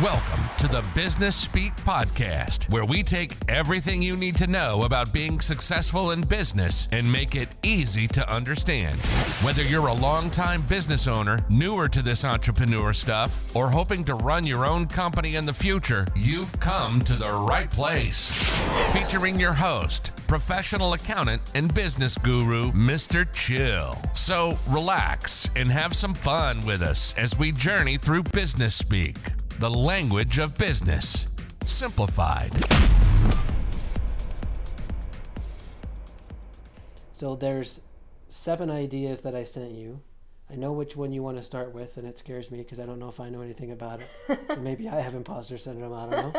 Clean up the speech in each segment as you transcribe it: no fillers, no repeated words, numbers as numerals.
Welcome to the BusinessSpeak podcast, where we take everything you need to know about being successful in business and make it easy to understand. Whether you're a longtime business owner, newer to this entrepreneur stuff, or hoping to run your own company in the future, you've come to the right place. Featuring your host, professional accountant and business guru, Mr. Chill. So relax and have some fun with us as we journey through BusinessSpeak, the language of business, simplified. So there's 7 ideas that I sent you. I know which one you want to start with, and it scares me because I don't know if I know anything about it. So maybe I have imposter syndrome, I don't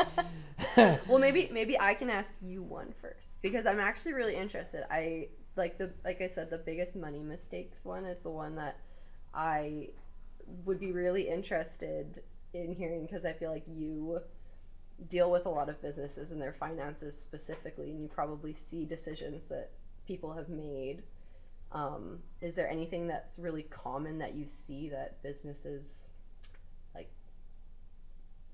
know. Well, maybe I can ask you one first because I'm actually really interested. Like I said, the biggest money mistakes one is the one that I would be really interested in hearing, because I feel like you deal with a lot of businesses and their finances specifically, and you probably see decisions that people have made. Is there anything that's really common that you see that businesses, like,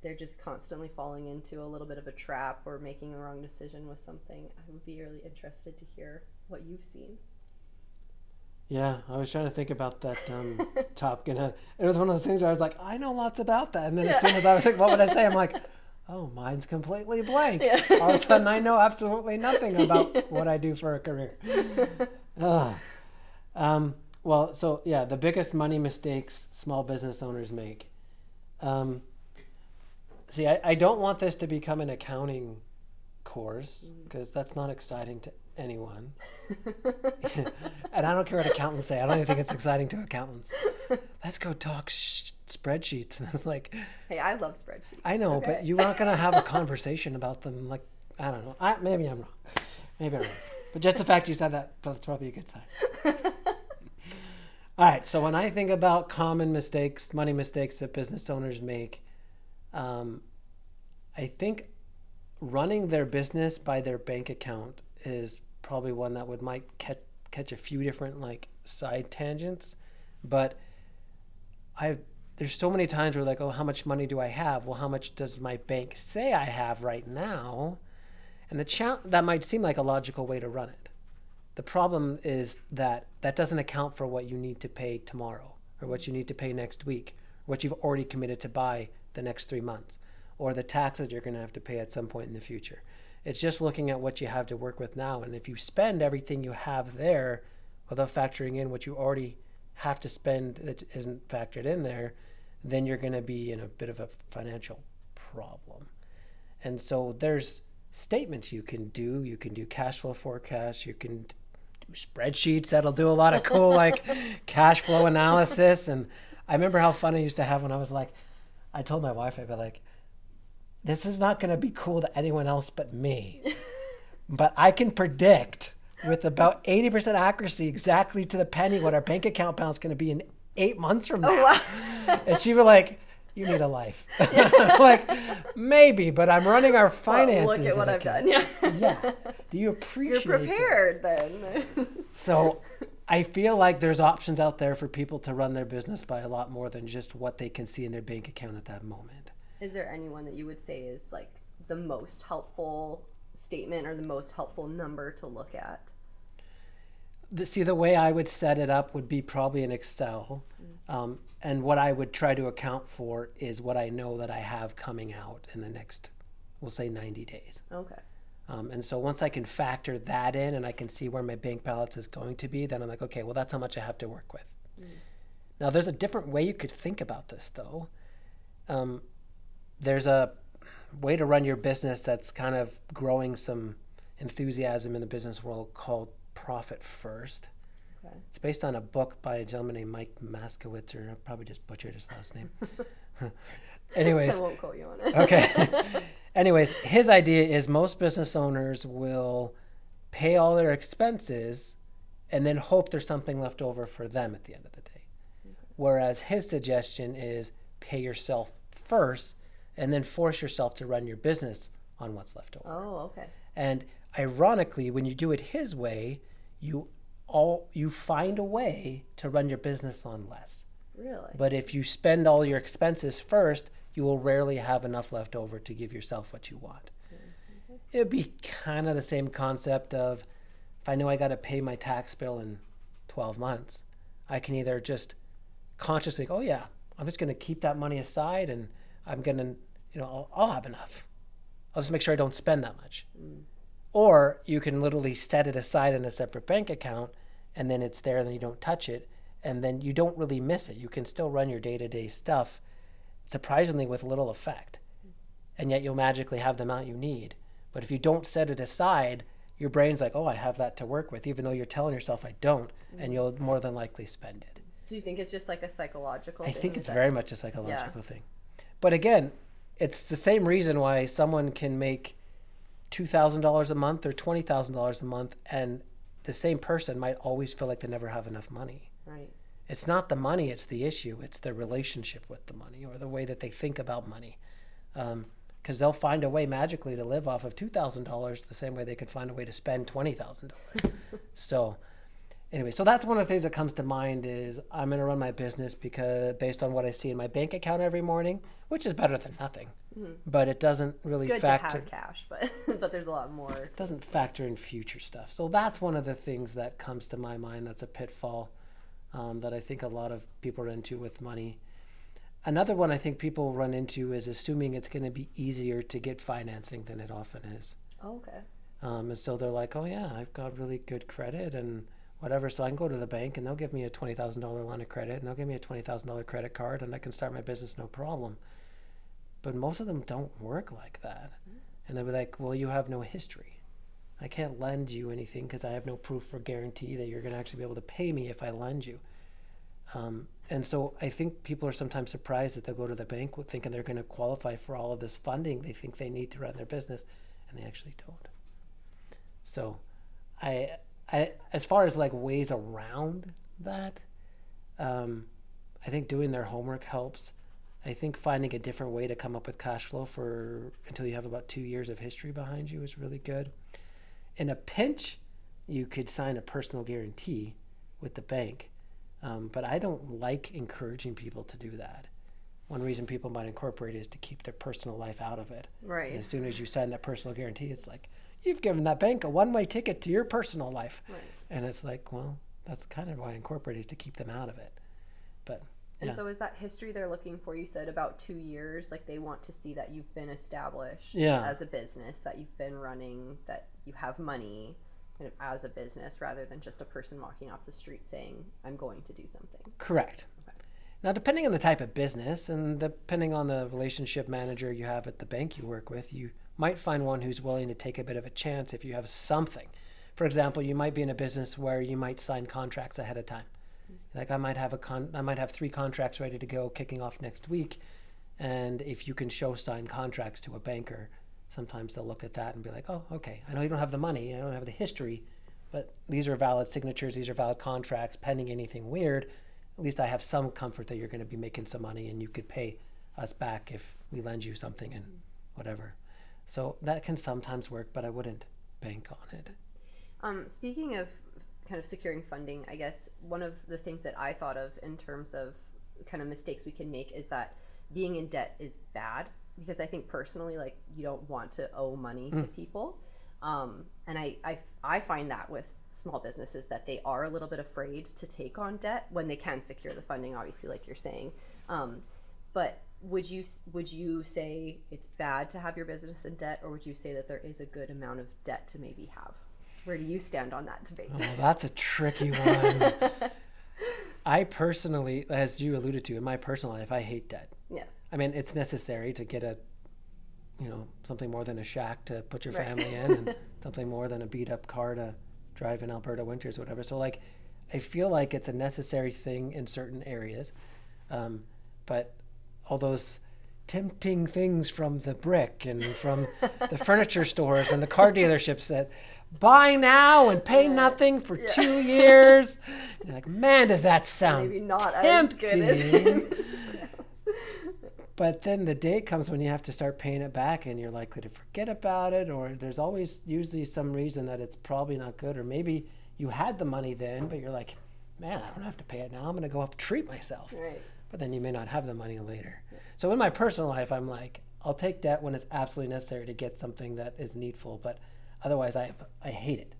they're just constantly falling into a little bit of a trap or making a wrong decision with something? I would be really interested to hear what you've seen. Yeah, I was trying to think about that Top Gun. It was one of those things where I was like, I know lots about that. And then as soon as I was like, what would I say? I'm like, oh, mine's completely blank. Yeah. All of a sudden, I know absolutely nothing about what I do for a career. Well, so yeah, the biggest money mistakes small business owners make. See, I don't want this to become an accounting course because that's not exciting to anyone. And I don't care what accountants say. I don't even think it's exciting to accountants. Let's go talk spreadsheets. And it's like, hey, I love spreadsheets. I know, okay. But you're not going to have a conversation about them. Like, I don't know. Maybe I'm wrong. But just the fact you said that, that's probably a good sign. All right. So when I think about common mistakes, money mistakes that business owners make, I think running their business by their bank account is probably one that might catch a few different like side tangents. But there's so many times where like, oh, how much money do I have? Well, how much does my bank say I have right now? And that might seem like a logical way to run it. The problem is that doesn't account for what you need to pay tomorrow, or what you need to pay next week, or what you've already committed to buy the next 3 months, or the taxes you're going to have to pay at some point in the future. It's just looking at what you have to work with now. And if you spend everything you have there without factoring in what you already have to spend that isn't factored in there, then you're going to be in a bit of a financial problem. And so there's statements you can do. You can do cash flow forecasts. You can do spreadsheets that'll do a lot of cool like cash flow analysis. And I remember how fun I used to have when I was like, I told my wife, I'd be like, this is not going to be cool to anyone else but me. But I can predict with about 80% accuracy exactly to the penny what our bank account balance is going to be in 8 months from now. Oh, wow. And she was like, you need a life. Like, maybe, but I'm running our finances. Well, look at what I've done. Yeah. Yeah. Do you appreciate You're prepared then. So I feel like there's options out there for people to run their business by a lot more than just what they can see in their bank account at that moment. Is there anyone that you would say is like the most helpful statement or the most helpful number to look at? The way I would set it up would be probably in Excel. And what I would try to account for is what I know that I have coming out in the next, we'll say 90 days. Okay. And so once I can factor that in and I can see where my bank balance is going to be, then I'm like, okay, well, that's how much I have to work with. Now, there's a different way you could think about this, though. There's a way to run your business that's kind of growing some enthusiasm in the business world called Profit First. Okay. It's based on a book by a gentleman named Mike Maskowitz, or I probably just butchered his last name. Anyways. I won't quote you on it. Okay. Anyways, his idea is most business owners will pay all their expenses and then hope there's something left over for them at the end of the day. Okay. Whereas his suggestion is pay yourself first and then force yourself to run your business on what's left over. Oh, okay. And ironically, when you do it his way, you find a way to run your business on less. Really? But if you spend all your expenses first, you will rarely have enough left over to give yourself what you want. It would be kind of the same concept of, if I know I got to pay my tax bill in 12 months, I can either just consciously go, oh yeah, I'm just going to keep that money aside and I'm going to, I'll have enough. I'll just make sure I don't spend that much. Or you can literally set it aside in a separate bank account, and then it's there and then you don't touch it, and then you don't really miss it. You can still run your day-to-day stuff surprisingly with little effect, and yet you'll magically have the amount you need. But if you don't set it aside, your brain's like, oh, I have that to work with, even though you're telling yourself I don't, and you'll more than likely spend it. Do you think it's just like a psychological thing? I think it's very much a psychological thing. But again, it's the same reason why someone can make $2,000 a month or $20,000 a month, and the same person might always feel like they never have enough money. Right. It's not the money, it's the issue. It's their relationship with the money or the way that they think about money. Because they'll find a way magically to live off of $2,000 the same way they could find a way to spend $20,000. So anyway, so that's one of the things that comes to mind is I'm going to run my business because based on what I see in my bank account every morning, which is better than nothing. But it doesn't really factor. Good to have cash, but there's a lot more. It doesn't factor in future stuff. So that's one of the things that comes to my mind. That's a pitfall that I think a lot of people run into with money. Another one I think people run into is assuming it's going to be easier to get financing than it often is. Oh, okay. And so they're like, oh yeah, I've got really good credit and whatever, so I can go to the bank and they'll give me a $20,000 line of credit and they'll give me a $20,000 credit card and I can start my business no problem. But most of them don't work like that. And they'll be like, well, you have no history. I can't lend you anything because I have no proof or guarantee that you're going to actually be able to pay me if I lend you. And so I think people are sometimes surprised that they'll go to the bank thinking they're going to qualify for all of this funding they think they need to run their business, and they actually don't. So I as far as like ways around that, I think doing their homework helps. I think finding a different way to come up with cash flow until you have about 2 years of history behind you is really good. In a pinch, you could sign a personal guarantee with the bank, but I don't like encouraging people to do that. One reason people might incorporate it is to keep their personal life out of it. Right. And as soon as you sign that personal guarantee, it's like, you've given that bank a one-way ticket to your personal life. Right. And it's like, well, that's kind of why I incorporate it, is to keep them out of it. But and so is that history they're looking for? You said about 2 years, like they want to see that you've been established as a business, that you've been running, that you have money kind of as a business rather than just a person walking off the street saying, I'm going to do something. Correct. Okay. Now, depending on the type of business and depending on the relationship manager you have at the bank you work with, you might find one who's willing to take a bit of a chance if you have something. For example, you might be in a business where you might sign contracts ahead of time. Like I might have 3 contracts ready to go kicking off next week, and if you can show signed contracts to a banker, sometimes they'll look at that and be like, oh, okay, I know you don't have the money, I don't have the history, but these are valid signatures, these are valid contracts, pending anything weird. At least I have some comfort that you're going to be making some money and you could pay us back if we lend you something and whatever. So that can sometimes work, but I wouldn't bank on it. Speaking of kind of securing funding, I guess one of the things that I thought of in terms of kind of mistakes we can make is that being in debt is bad, because I think personally, like, you don't want to owe money to people. And I find that with small businesses that they are a little bit afraid to take on debt when they can secure the funding, obviously, like you're saying. But would you say it's bad to have your business in debt, or would you say that there is a good amount of debt to maybe have? Where do you stand on that debate? Oh, that's a tricky one. I personally, as you alluded to, in my personal life, I hate debt. Yeah. I mean, it's necessary to get something more than a shack to put your family in, and something more than a beat up car to drive in Alberta winters or whatever. So like, I feel like it's a necessary thing in certain areas. But all those tempting things from the brick and from the furniture stores and the car dealerships that buy now and pay nothing for 2 years. You're like, man, does that sound maybe not tempting. as good as it But then the day comes when you have to start paying it back and you're likely to forget about it, or there's always usually some reason that it's probably not good, or maybe you had the money then, but you're like, man, I don't have to pay it now. I'm going to go off to treat myself. Right. but then you may not have the money later. So in my personal life, I'm like, I'll take debt when it's absolutely necessary to get something that is needful, but otherwise I hate it.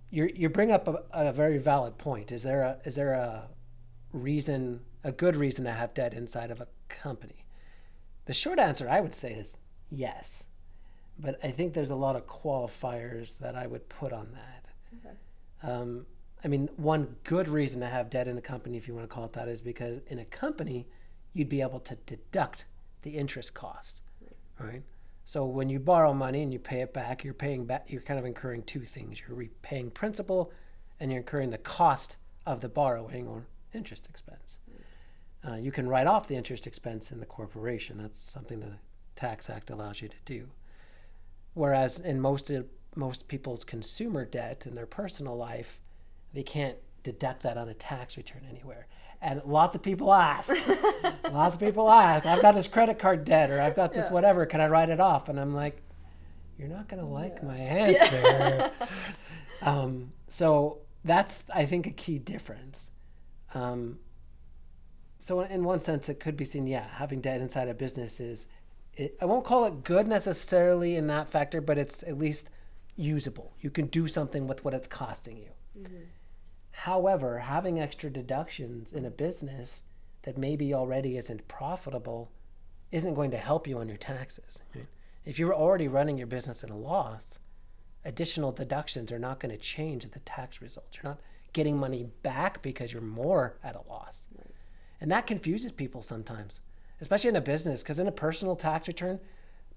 You bring up a very valid point. Is there a reason, a good reason to have debt inside of a company? The short answer I would say is yes, but I think there's a lot of qualifiers that I would put on that. Okay. I mean, one good reason to have debt in a company, if you want to call it that, is because in a company, you'd be able to deduct the interest costs, right? So when you borrow money and you pay it back, you're kind of incurring two things. You're repaying principal and you're incurring the cost of the borrowing or interest expense. You can write off the interest expense in the corporation. That's something the Tax Act allows you to do. Whereas in most people's consumer debt in their personal life, they can't deduct that on a tax return anywhere. And lots of people ask, I've got this credit card debt or I've got this whatever, can I write it off? And I'm like, you're not going to like my answer. So that's, I think, a key difference. So in one sense, it could be seen, having debt inside a business I won't call it good necessarily in that factor, but it's at least usable. You can do something with what it's costing you. Mm-hmm. However, having extra deductions in a business that maybe already isn't profitable isn't going to help you on your taxes. Right? If you're already running your business at a loss, additional deductions are not going to change the tax results. You're not getting money back because you're more at a loss. Right. And that confuses people sometimes, especially in a business, because in a personal tax return,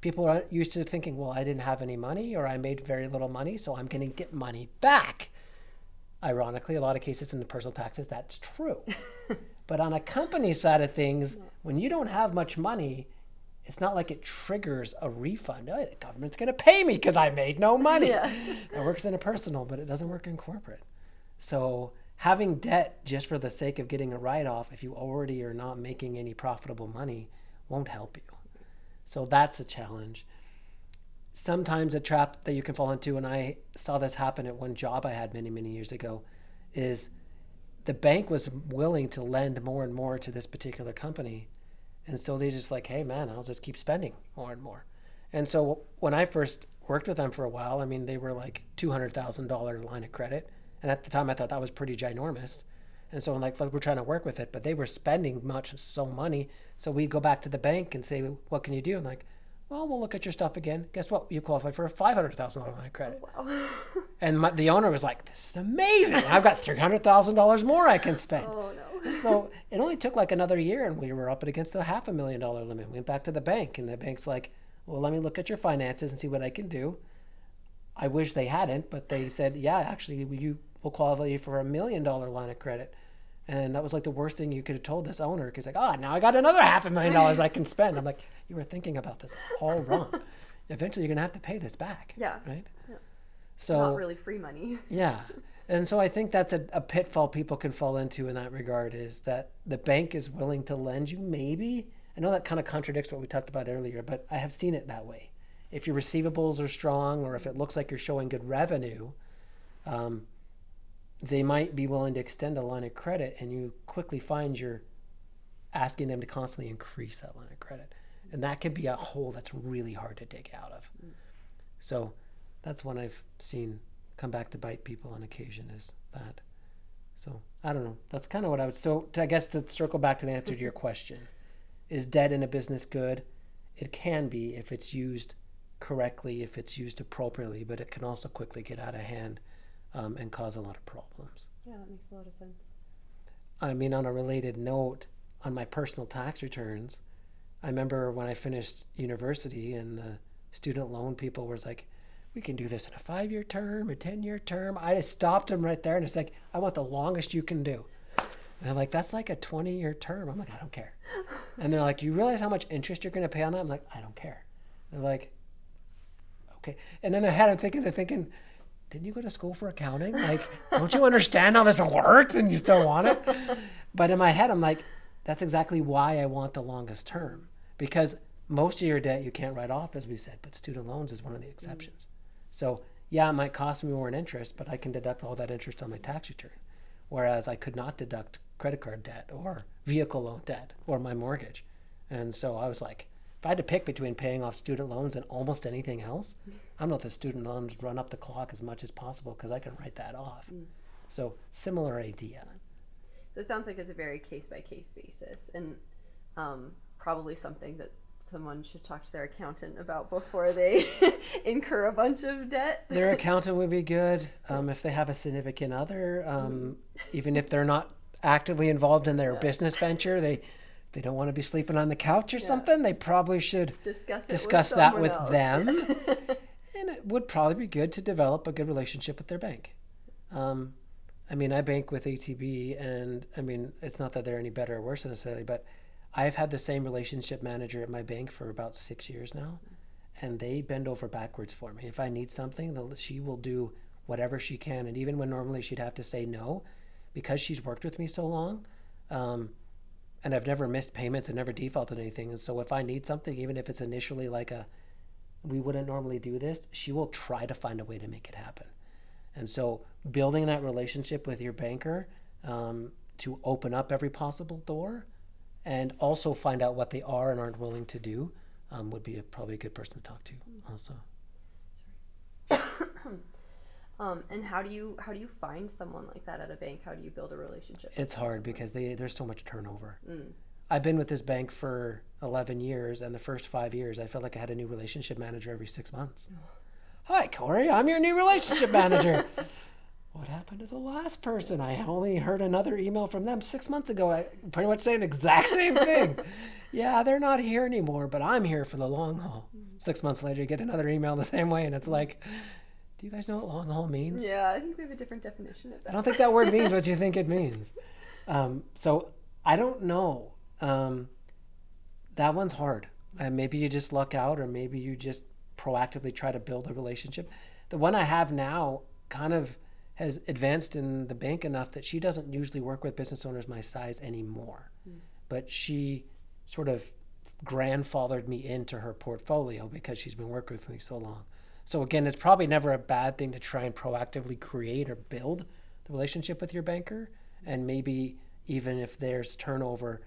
people are used to thinking, well, I didn't have any money or I made very little money, so I'm going to get money back. Ironically, a lot of cases in the personal taxes, that's true. But on a company side of things, when you don't have much money, it's not like it triggers a refund. Oh, the government's going to pay me because I made no money. Yeah. That works in a personal, but it doesn't work in corporate. So having debt just for the sake of getting a write-off, if you already are not making any profitable money, won't help you. So that's a challenge. Sometimes a trap that you can fall into, and I saw this happen at one job I had many, many years ago, is the bank was willing to lend more and more to this particular company. And so they just like, hey, man, I'll just keep spending more and more. And so when I first worked with them for a while, I mean, they were like $200,000 line of credit. And at the time, I thought that was pretty ginormous. And so I'm like, look, we're trying to work with it. But they were spending so money. So we'd go back to the bank and say, what can you do? I'm like, well, we'll look at your stuff again. Guess what? You qualify for a $500,000 line of credit. Oh, wow. And the owner was like, this is amazing. I've got $300,000 more I can spend. Oh, no. So it only took like another year, and we were up against a $500,000 limit. We went back to the bank, and the bank's like, well, let me look at your finances and see what I can do. I wish they hadn't, but they said, yeah, actually, you will qualify you for $1 million line of credit. And that was like the worst thing you could have told this owner, because like, now I got another $500,000 I can spend. I'm like, you were thinking about this all wrong. Eventually, you're going to have to pay this back. Yeah. Right? Yeah. So, it's not really free money. Yeah. And so I think that's a pitfall people can fall into in that regard, is that the bank is willing to lend you maybe. I know that kind of contradicts what we talked about earlier, but I have seen it that way. If your receivables are strong, or if it looks like you're showing good revenue, they might be willing to extend a line of credit, and you quickly find you're asking them to constantly increase that line of credit. And that can be a hole that's really hard to dig out of. So that's one I've seen come back to bite people on occasion, is that. So I don't know. That's kind of what I would, I guess to circle back to the answer to your question, is debt in a business good? It can be if it's used correctly, if it's used appropriately, but it can also quickly get out of hand and cause a lot of problems. Yeah, that makes a lot of sense. I mean, on a related note, on my personal tax returns, I remember when I finished university and the student loan people was like, we can do this in a 5-year term, a 10-year term. I just stopped them right there, and it's like, I want the longest you can do. And they're like, that's like a 20-year term. I'm like, I don't care. And they're like, you realize how much interest you're going to pay on that? I'm like, I don't care. They're like, okay. And in their head, they're thinking, didn't you go to school for accounting? Like, don't you understand how this works and you still want it? But in my head, I'm like, that's exactly why I want the longest term. Because most of your debt you can't write off, as we said, but student loans is one of the exceptions. So yeah, it might cost me more in interest, but I can deduct all that interest on my tax return. Whereas I could not deduct credit card debt or vehicle loan debt or my mortgage. And so I was like, if I had to pick between paying off student loans and almost anything else, I'm going to let the student loans run up the clock as much as possible because I can write that off. So similar idea. So it sounds like it's a very case-by-case basis, and probably something that someone should talk to their accountant about before they incur a bunch of debt. Their accountant would be good if they have a significant other, even if they're not actively involved in their business venture. They don't want to be sleeping on the couch or something. They probably should discuss that with them. And it would probably be good to develop a good relationship with their bank. I mean, I bank with ATB, and I mean, it's not that they're any better or worse necessarily, but I've had the same relationship manager at my bank for about 6 years now, and they bend over backwards for me. If I need something, she will do whatever she can. And even when normally she'd have to say no, because she's worked with me so long, and I've never missed payments and never defaulted anything. And so if I need something, even if it's initially like we wouldn't normally do this, she will try to find a way to make it happen. And so building that relationship with your banker to open up every possible door and also find out what they are and aren't willing to do would be probably a good person to talk to also. And how do you find someone like that at a bank? How do you build a relationship? It's hard because there's so much turnover. I've been with this bank for 11 years, and the first 5 years I felt like I had a new relationship manager every 6 months. Hi, Corey, I'm your new relationship manager. What happened to the last person? I only heard another email from them 6 months ago. I pretty much saying the exact same thing. Yeah, they're not here anymore, but I'm here for the long haul. 6 months later, you get another email the same way, and it's like, do you guys know what long haul means? Yeah, I think we have a different definition of that. I don't think that word means what you think it means. So I don't know. That one's hard. Maybe you just luck out, or maybe you just proactively try to build a relationship. The one I have now kind of has advanced in the bank enough that she doesn't usually work with business owners my size anymore. But she sort of grandfathered me into her portfolio because she's been working with me so long. So again, it's probably never a bad thing to try and proactively create or build the relationship with your banker. And maybe even if there's turnover,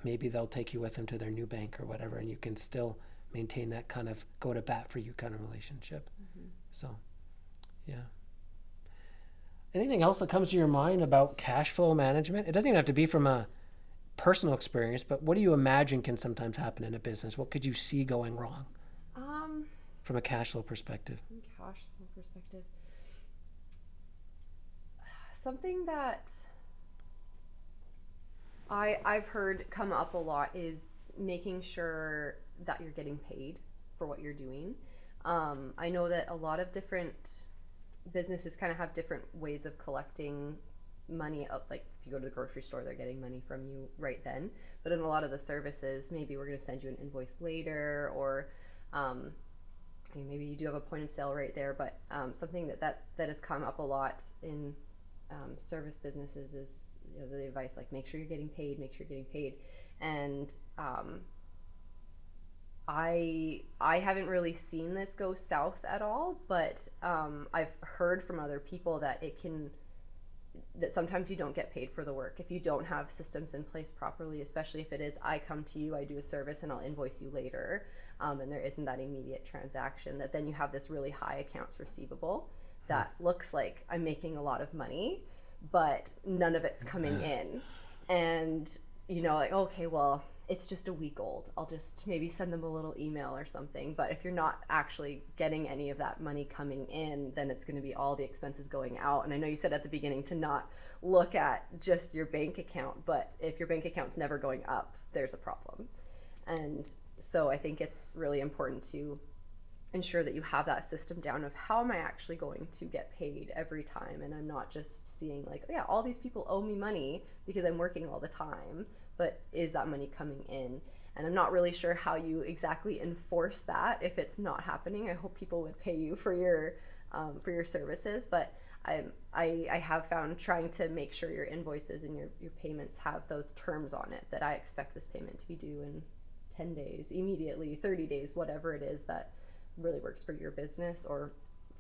maybe they'll take you with them to their new bank or whatever, and you can still maintain that kind of go to bat for you kind of relationship. So, yeah. Anything else that comes to your mind about cash flow management? It doesn't even have to be from a personal experience, but what do you imagine can sometimes happen in a business? What could you see going wrong from a cash flow perspective? Cash flow perspective. Something that I've heard come up a lot is making sure that you're getting paid for what you're doing. I know that a lot of different businesses kind of have different ways of collecting money. Like if you go to the grocery store, they're getting money from you right then. But in a lot of the services, maybe we're going to send you an invoice later, or maybe you do have a point of sale right there. But something that has come up a lot in service businesses is the advice, like make sure you're getting paid, and I haven't really seen this go south at all, but I've heard from other people that that sometimes you don't get paid for the work if you don't have systems in place properly, especially if it is I come to you, I do a service, and I'll invoice you later, and there isn't that immediate transaction, that then you have this really high accounts receivable that looks like I'm making a lot of money, but none of it's coming in. And like, okay, well, it's just a week old, I'll just maybe send them a little email or something. But if you're not actually getting any of that money coming in, then it's going to be all the expenses going out. And I know you said at the beginning to not look at just your bank account, but if your bank account's never going up, there's a problem. And so I think it's really important to ensure that you have that system down of how am I actually going to get paid every time, and I'm not just seeing like, oh, yeah, all these people owe me money because I'm working all the time, but is that money coming in? And I'm not really sure how you exactly enforce that if it's not happening. I hope people would pay you for your services, but I have found trying to make sure your invoices and your payments have those terms on it, that I expect this payment to be due in 10 days, immediately, 30 days, whatever it is that really works for your business or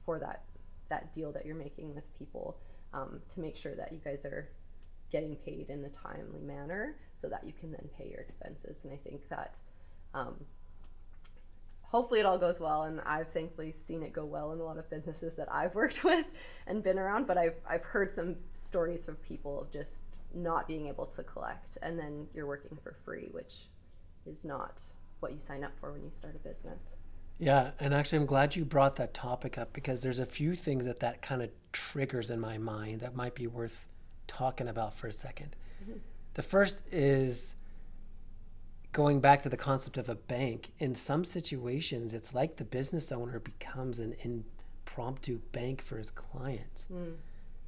for that deal that you're making with people, to make sure that you guys are getting paid in a timely manner so that you can then pay your expenses. And I think that hopefully it all goes well, and I've thankfully seen it go well in a lot of businesses that I've worked with and been around, but I've heard some stories of people of just not being able to collect, and then you're working for free, which is not what you sign up for when you start a business. Yeah, and actually I'm glad you brought that topic up, because there's a few things that kind of triggers in my mind that might be worth talking about for a second. Mm-hmm. The first is going back to the concept of a bank. In some situations, it's like the business owner becomes an impromptu bank for his clients.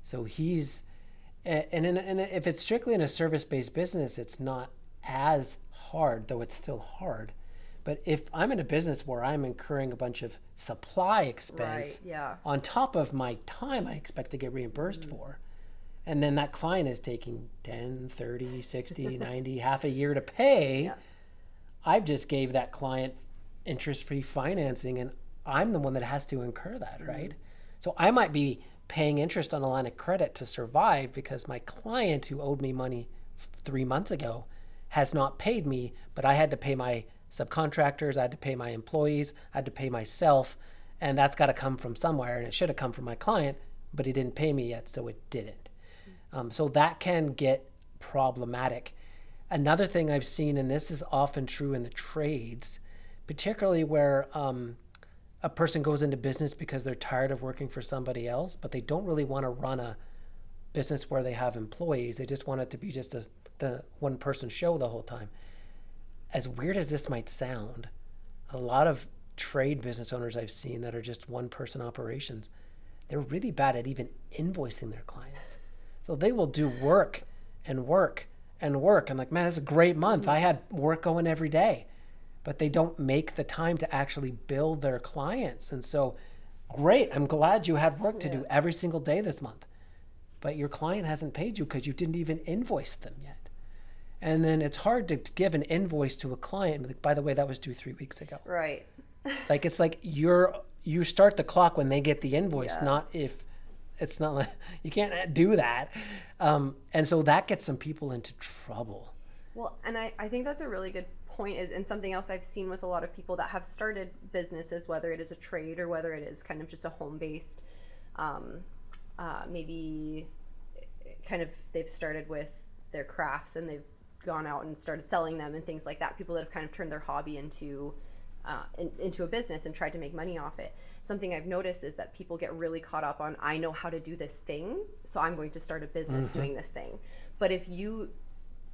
So he's, and if it's strictly in a service-based business, it's not as hard, though it's still hard. But if I'm in a business where I'm incurring a bunch of supply expense on top of my time I expect to get reimbursed for, and then that client is taking 10, 30, 60, 90, half a year to pay, I've just gave that client interest-free financing, and I'm the one that has to incur that, right? So I might be paying interest on a line of credit to survive because my client who owed me money 3 months ago has not paid me, but I had to pay my subcontractors, I had to pay my employees, I had to pay myself, and that's got to come from somewhere, and it should have come from my client, but he didn't pay me yet, so it didn't. So that can get problematic. Another thing I've seen, and this is often true in the trades, particularly where a person goes into business because they're tired of working for somebody else, but they don't really want to run a business where they have employees. They just want it to be just the one-person show the whole time. As weird as this might sound, a lot of trade business owners I've seen that are just one-person operations, they're really bad at even invoicing their clients. So they will do work and work and work. I'm like, man, it's a great month. I had work going every day. But they don't make the time to actually bill their clients. And so, great, I'm glad you had work to do every single day this month. But your client hasn't paid you because you didn't even invoice them yet. And then it's hard to give an invoice to a client. Like, by the way, that was due 3 weeks ago. Right. Like, it's like you start the clock when they get the invoice, not if it's not like, you can't do that. And so that gets some people into trouble. Well, and I think that's a really good point, and something else I've seen with a lot of people that have started businesses, whether it is a trade or whether it is kind of just a home-based, maybe kind of they've started with their crafts and they've gone out and started selling them and things like that. People that have kind of turned their hobby into a business and tried to make money off it. Something I've noticed is that people get really caught up on, I know how to do this thing, so I'm going to start a business doing this thing. But if you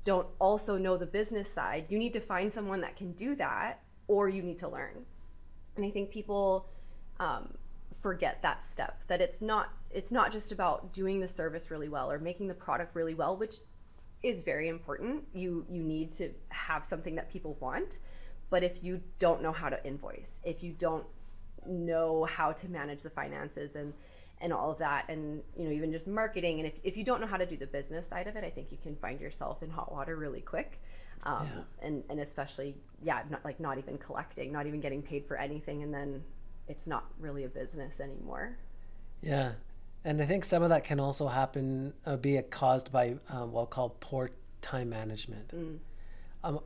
don't also know the business side, you need to find someone that can do that, or you need to learn. And I think people forget that step, that it's not just about doing the service really well or making the product really well, which is very important. You need to have something that people want. But if you don't know how to invoice, if you don't know how to manage the finances and all of that, and even just marketing, and if you don't know how to do the business side of it, I think you can find yourself in hot water really quick. And especially not even collecting, not even getting paid for anything, and then it's not really a business anymore. Yeah, and I think some of that can also happen, be caused by what called poor time management,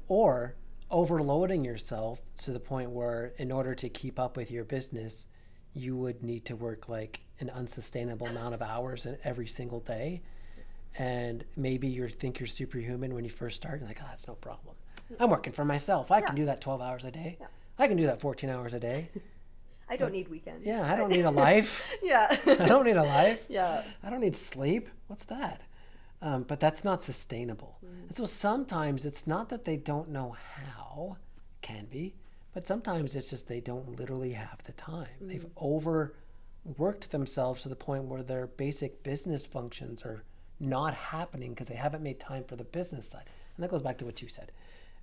or overloading yourself to the point where in order to keep up with your business, you would need to work like an unsustainable amount of hours every single day. And maybe you think you're superhuman when you first start. You're like, oh, that's no problem. I'm working for myself. I can do that 12 hours a day. Yeah. I can do that 14 hours a day. I don't need weekends. Yeah, I don't need a life. I don't need a life. Yeah. I don't need sleep. What's that? But that's not sustainable. And so sometimes it's not that they don't know how, can be, but sometimes it's just they don't literally have the time. They've overworked themselves to the point where their basic business functions are not happening because they haven't made time for the business side. And that goes back to what you said.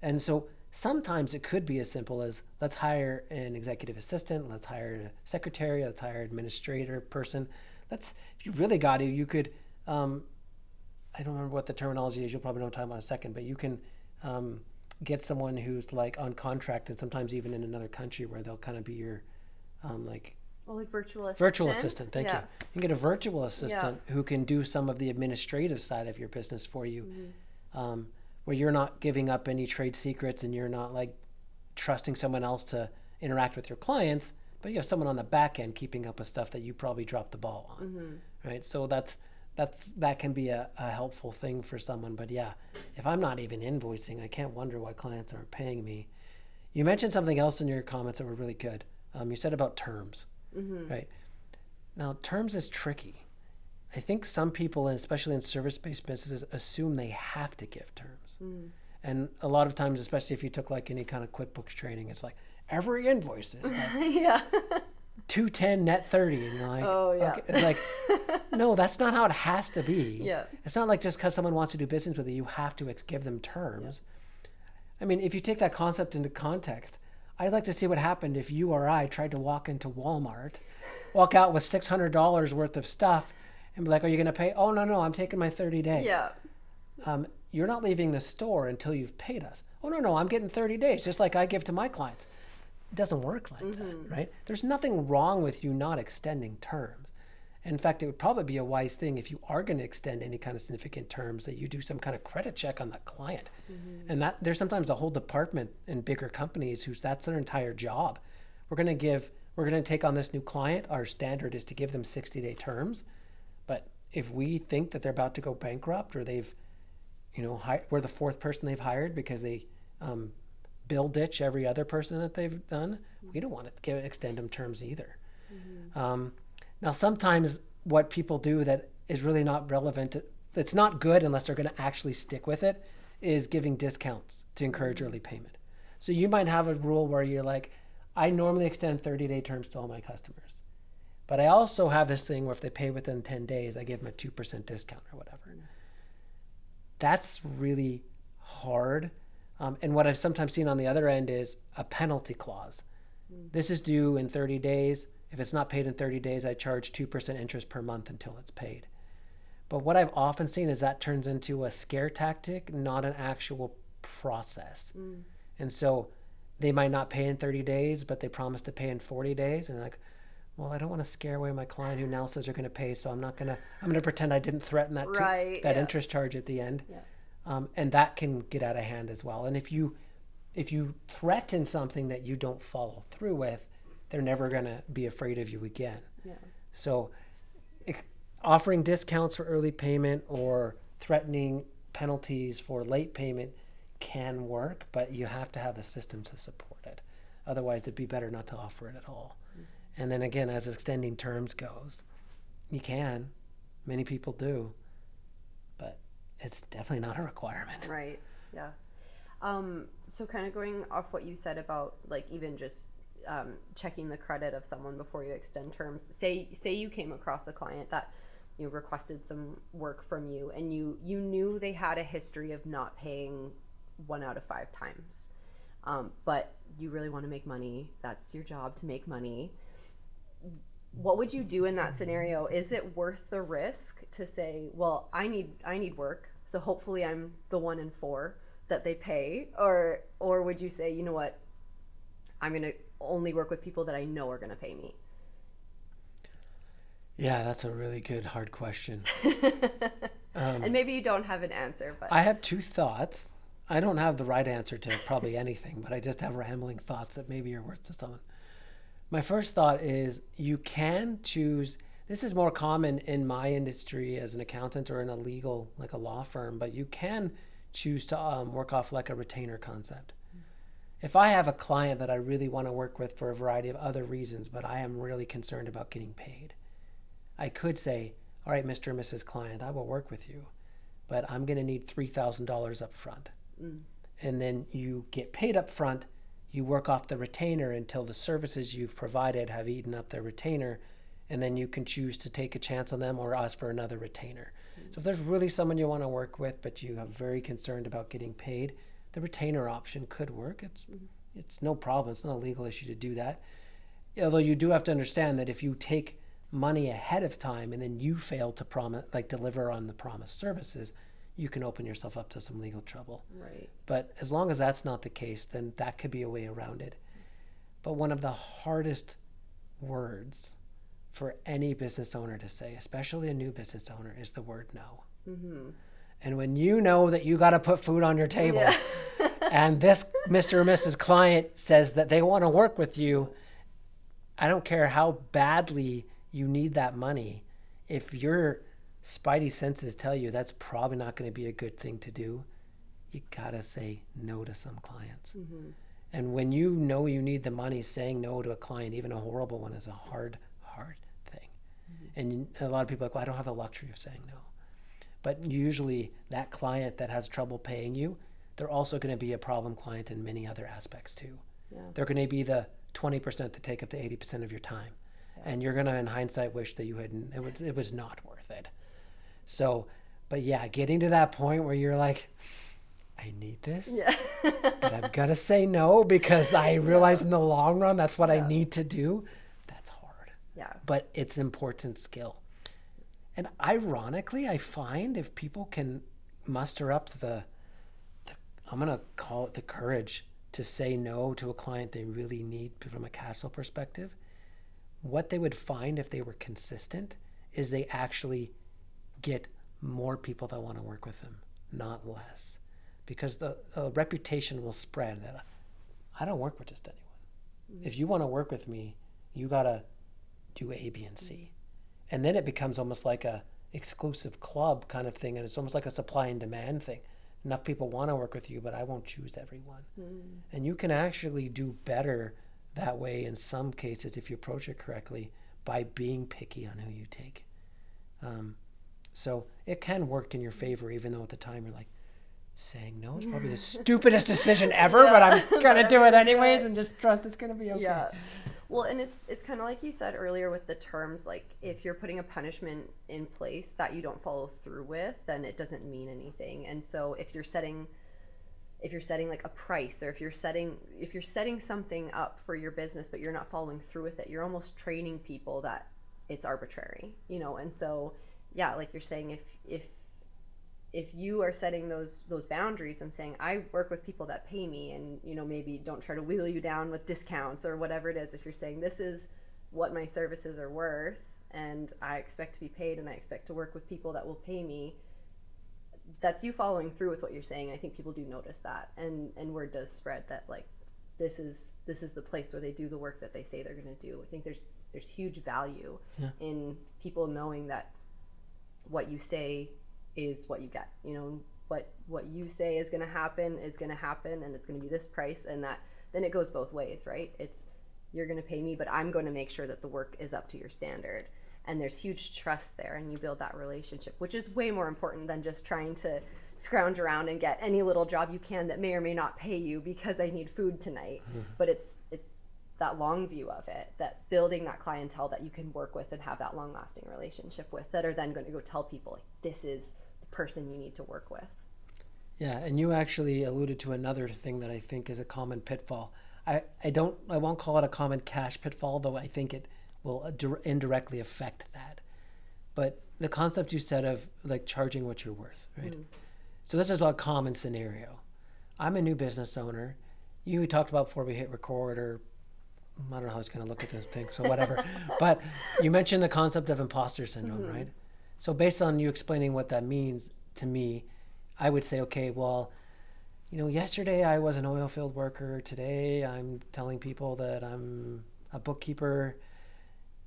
And so sometimes it could be as simple as, let's hire an executive assistant, let's hire a secretary, let's hire an administrator person. If you really got to, you could, I don't remember what the terminology is, you'll probably know what I'm talking about in a second, but you can get someone who's like on contract, and sometimes even in another country, where they'll kind of be your Well, like virtual assistant. Virtual assistant, thank you. You can get a virtual assistant who can do some of the administrative side of your business for you, where you're not giving up any trade secrets and you're not like trusting someone else to interact with your clients, but you have someone on the back end keeping up with stuff that you probably dropped the ball on, right? So that can be a helpful thing for someone. But yeah, if I'm not even invoicing, I can't wonder why clients aren't paying me. You mentioned something else in your comments that were really good. You said about terms. Right. Now, terms is tricky. I think some people, and especially in service-based businesses, assume they have to give terms. And a lot of times, especially if you took like any kind of QuickBooks training, it's like every invoice is like 210 net 30, and you're like, okay. It's like, no, that's not how it has to be. It's not like just because someone wants to do business with you, you have to give them terms. I mean, if you take that concept into context, I'd like to see what happened if you or I tried to walk into Walmart, walk out with $600 worth of stuff, and be like, are you going to pay? Oh, no, I'm taking my 30 days. You're not leaving the store until you've paid us. Oh, no, I'm getting 30 days, just like I give to my clients. It doesn't work like that, right? There's nothing wrong with you not extending terms. In fact, it would probably be a wise thing if you are going to extend any kind of significant terms that you do some kind of credit check on that client. And that there's sometimes a whole department in bigger companies that's their entire job. We're going to take on this new client. Our standard is to give them 60-day terms. But if we think that they're about to go bankrupt, or they've, we're the fourth person they've hired because they bill ditch every other person that they've done, we don't want to extend them terms either. Now, sometimes what people do that is really not relevant, it's not good unless they're going to actually stick with it, is giving discounts to encourage early payment. So you might have a rule where you're like, I normally extend 30-day terms to all my customers. But I also have this thing where if they pay within 10 days, I give them a 2% discount or whatever. That's really hard. And what I've sometimes seen on the other end is a penalty clause. This is due in 30 days. If it's not paid in 30 days, I charge 2% interest per month until it's paid. But what I've often seen is that turns into a scare tactic, not an actual process. And so they might not pay in 30 days, but they promise to pay in 40 days. And like, well, I don't want to scare away my client who now says they're going to pay, so I'm going to pretend I didn't threaten that interest charge at the end. And that can get out of hand as well. And if you threaten something that you don't follow through with, they're never going to be afraid of you again. So offering discounts for early payment or threatening penalties for late payment can work, but you have to have a system to support it. Otherwise, it'd be better not to offer it at all. And then again, as extending terms goes, you can. Many people do. But it's definitely not a requirement. Right. Yeah. So kind of going off what you said about like even just checking the credit of someone before you extend terms. Say you came across a client that requested some work from you, and you knew they had a history of not paying 1 out of 5 times, but you really want to make money. That's your job, to make money. What would you do in that scenario? Is it worth the risk to say, well, I need work, so hopefully I'm the 1 in 4 that they pay, or would you say, you know what, I'm going to only work with people that I know are going to pay me? Yeah, that's a really good, hard question. And maybe you don't have an answer, but I have 2 thoughts. I don't have the right answer to probably anything, but I just have rambling thoughts that maybe are worth to someone. My first thought is you can choose. This is more common in my industry as an accountant or in a legal, like a law firm, but you can choose to work off like a retainer concept. If I have a client that I really want to work with for a variety of other reasons, but I am really concerned about getting paid, I could say, all right, Mr. and Mrs. Client, I will work with you, but I'm going to need $3,000 up front. And then you get paid up front. You work off the retainer until the services you've provided have eaten up their retainer, and then you can choose to take a chance on them or ask for another retainer. So if there's really someone you want to work with, but you are very concerned about getting paid, the retainer option could work. It's no problem. It's not a legal issue to do that. Although you do have to understand that if you take money ahead of time and then you fail to deliver on the promised services, you can open yourself up to some legal trouble. Right. But as long as that's not the case, then that could be a way around it. But one of the hardest words for any business owner to say, especially a new business owner, is the word no. Mm-hmm. And when you know that you got to put food on your table and this Mr. or Mrs. client says that they want to work with you, I don't care how badly you need that money. If your spidey senses tell you that's probably not going to be a good thing to do, you got to say no to some clients. Mm-hmm. And when you know you need the money, saying no to a client, even a horrible one, is a hard thing. Mm-hmm. And a lot of people are like, well, I don't have the luxury of saying no. But usually that client that has trouble paying you, they're also going to be a problem client in many other aspects too. Yeah. They're going to be the 20% that take up to 80% of your time. Yeah. And you're going to, in hindsight, wish that you hadn't, it was not worth it. So, but yeah, getting to that point where you're like, I need this, but I've got to say no because I realize in the long run, that's what I need to do. That's hard. Yeah. But it's important skill. And ironically, I find if people can muster up the I'm going to call it the courage to say no to a client they really need from a cash flow perspective, what they would find if they were consistent is they actually get more people that want to work with them, not less. Because the reputation will spread that I don't work with just anyone. Mm-hmm. If you want to work with me, you got to do A, B, and C. And then it becomes almost like a exclusive club kind of thing. And it's almost like a supply and demand thing. Enough people want to work with you, but I won't choose everyone. Mm. And you can actually do better that way in some cases if you approach it correctly by being picky on who you take. So it can work in your favor, even though at the time you're like, saying no is probably the stupidest decision ever, but I'm going to do it anyways and just trust it's going to be okay. Yeah. Well, and it's kind of like you said earlier with the terms, like if you're putting a punishment in place that you don't follow through with, then it doesn't mean anything. And so if you're setting like a price, or if you're setting something up for your business but you're not following through with it, you're almost training people that it's arbitrary, you know. And so yeah, like you're saying, if you are setting those boundaries and saying, I work with people that pay me, and, you know, maybe don't try to wheel you down with discounts or whatever it is. If you're saying this is what my services are worth and I expect to be paid and I expect to work with people that will pay me, that's you following through with what you're saying. I think people do notice that, and word does spread that like this is the place where they do the work that they say they're going to do. I think there's huge value in people knowing that what you say is what you get. You know, what you say is going to happen, and it's going to be this price, and that then it goes both ways, right? It's you're going to pay me, but I'm going to make sure that the work is up to your standard. And there's huge trust there, and you build that relationship, which is way more important than just trying to scrounge around and get any little job you can that may or may not pay you because I need food tonight. Mm-hmm. But it's that long view of it, that building that clientele that you can work with and have that long-lasting relationship with, that are then going to go tell people, like, this is the person you need to work with. Yeah, and you actually alluded to another thing that I think is a common pitfall. I won't call it a common cash pitfall, though I think it will indirectly affect that. But the concept you said of like charging what you're worth, right? Mm. So this is a common scenario. I'm a new business owner. You talked about before we hit record, or I don't know how I was going to look at this thing, so whatever. But you mentioned the concept of imposter syndrome, mm-hmm. right? So based on you explaining what that means to me, I would say, okay, well, you know, yesterday I was an oil field worker. Today I'm telling people that I'm a bookkeeper.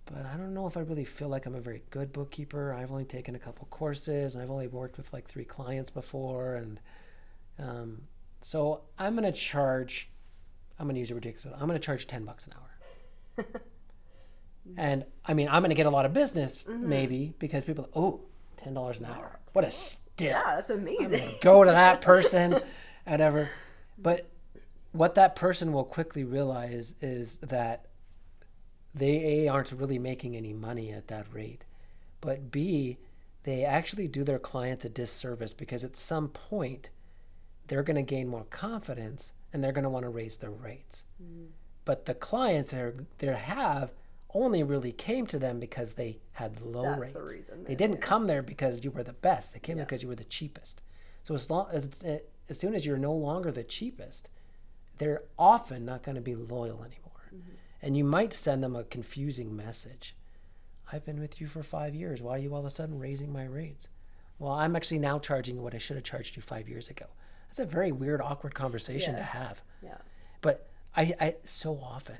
But I don't know if I really feel like I'm a very good bookkeeper. I've only taken a couple courses, and I've only worked with like 3 clients before. And so I'm going to use a ridiculous, I'm going to charge $10 an hour. And I mean, I'm going to get a lot of business, mm-hmm. maybe, because people, $10 an hour. What a steal. Yeah, that's amazing. I'm going to go to that person, whatever. But what that person will quickly realize is that they aren't really making any money at that rate. But B, they actually do their clients a disservice, because at some point they're going to gain more confidence and they're going to want to raise their rates. Mm. But the clients have only really came to them because they had low rates. That's the reason. They didn't come there because you were the best. They came there because you were the cheapest. So as soon as you're no longer the cheapest, they're often not going to be loyal anymore. And you might send them a confusing message. I've been with you for 5 years. Why are you all of a sudden raising my rates? Well, I'm actually now charging you what I should have charged you 5 years ago. That's a very weird, awkward conversation to have. Yeah. But I so often,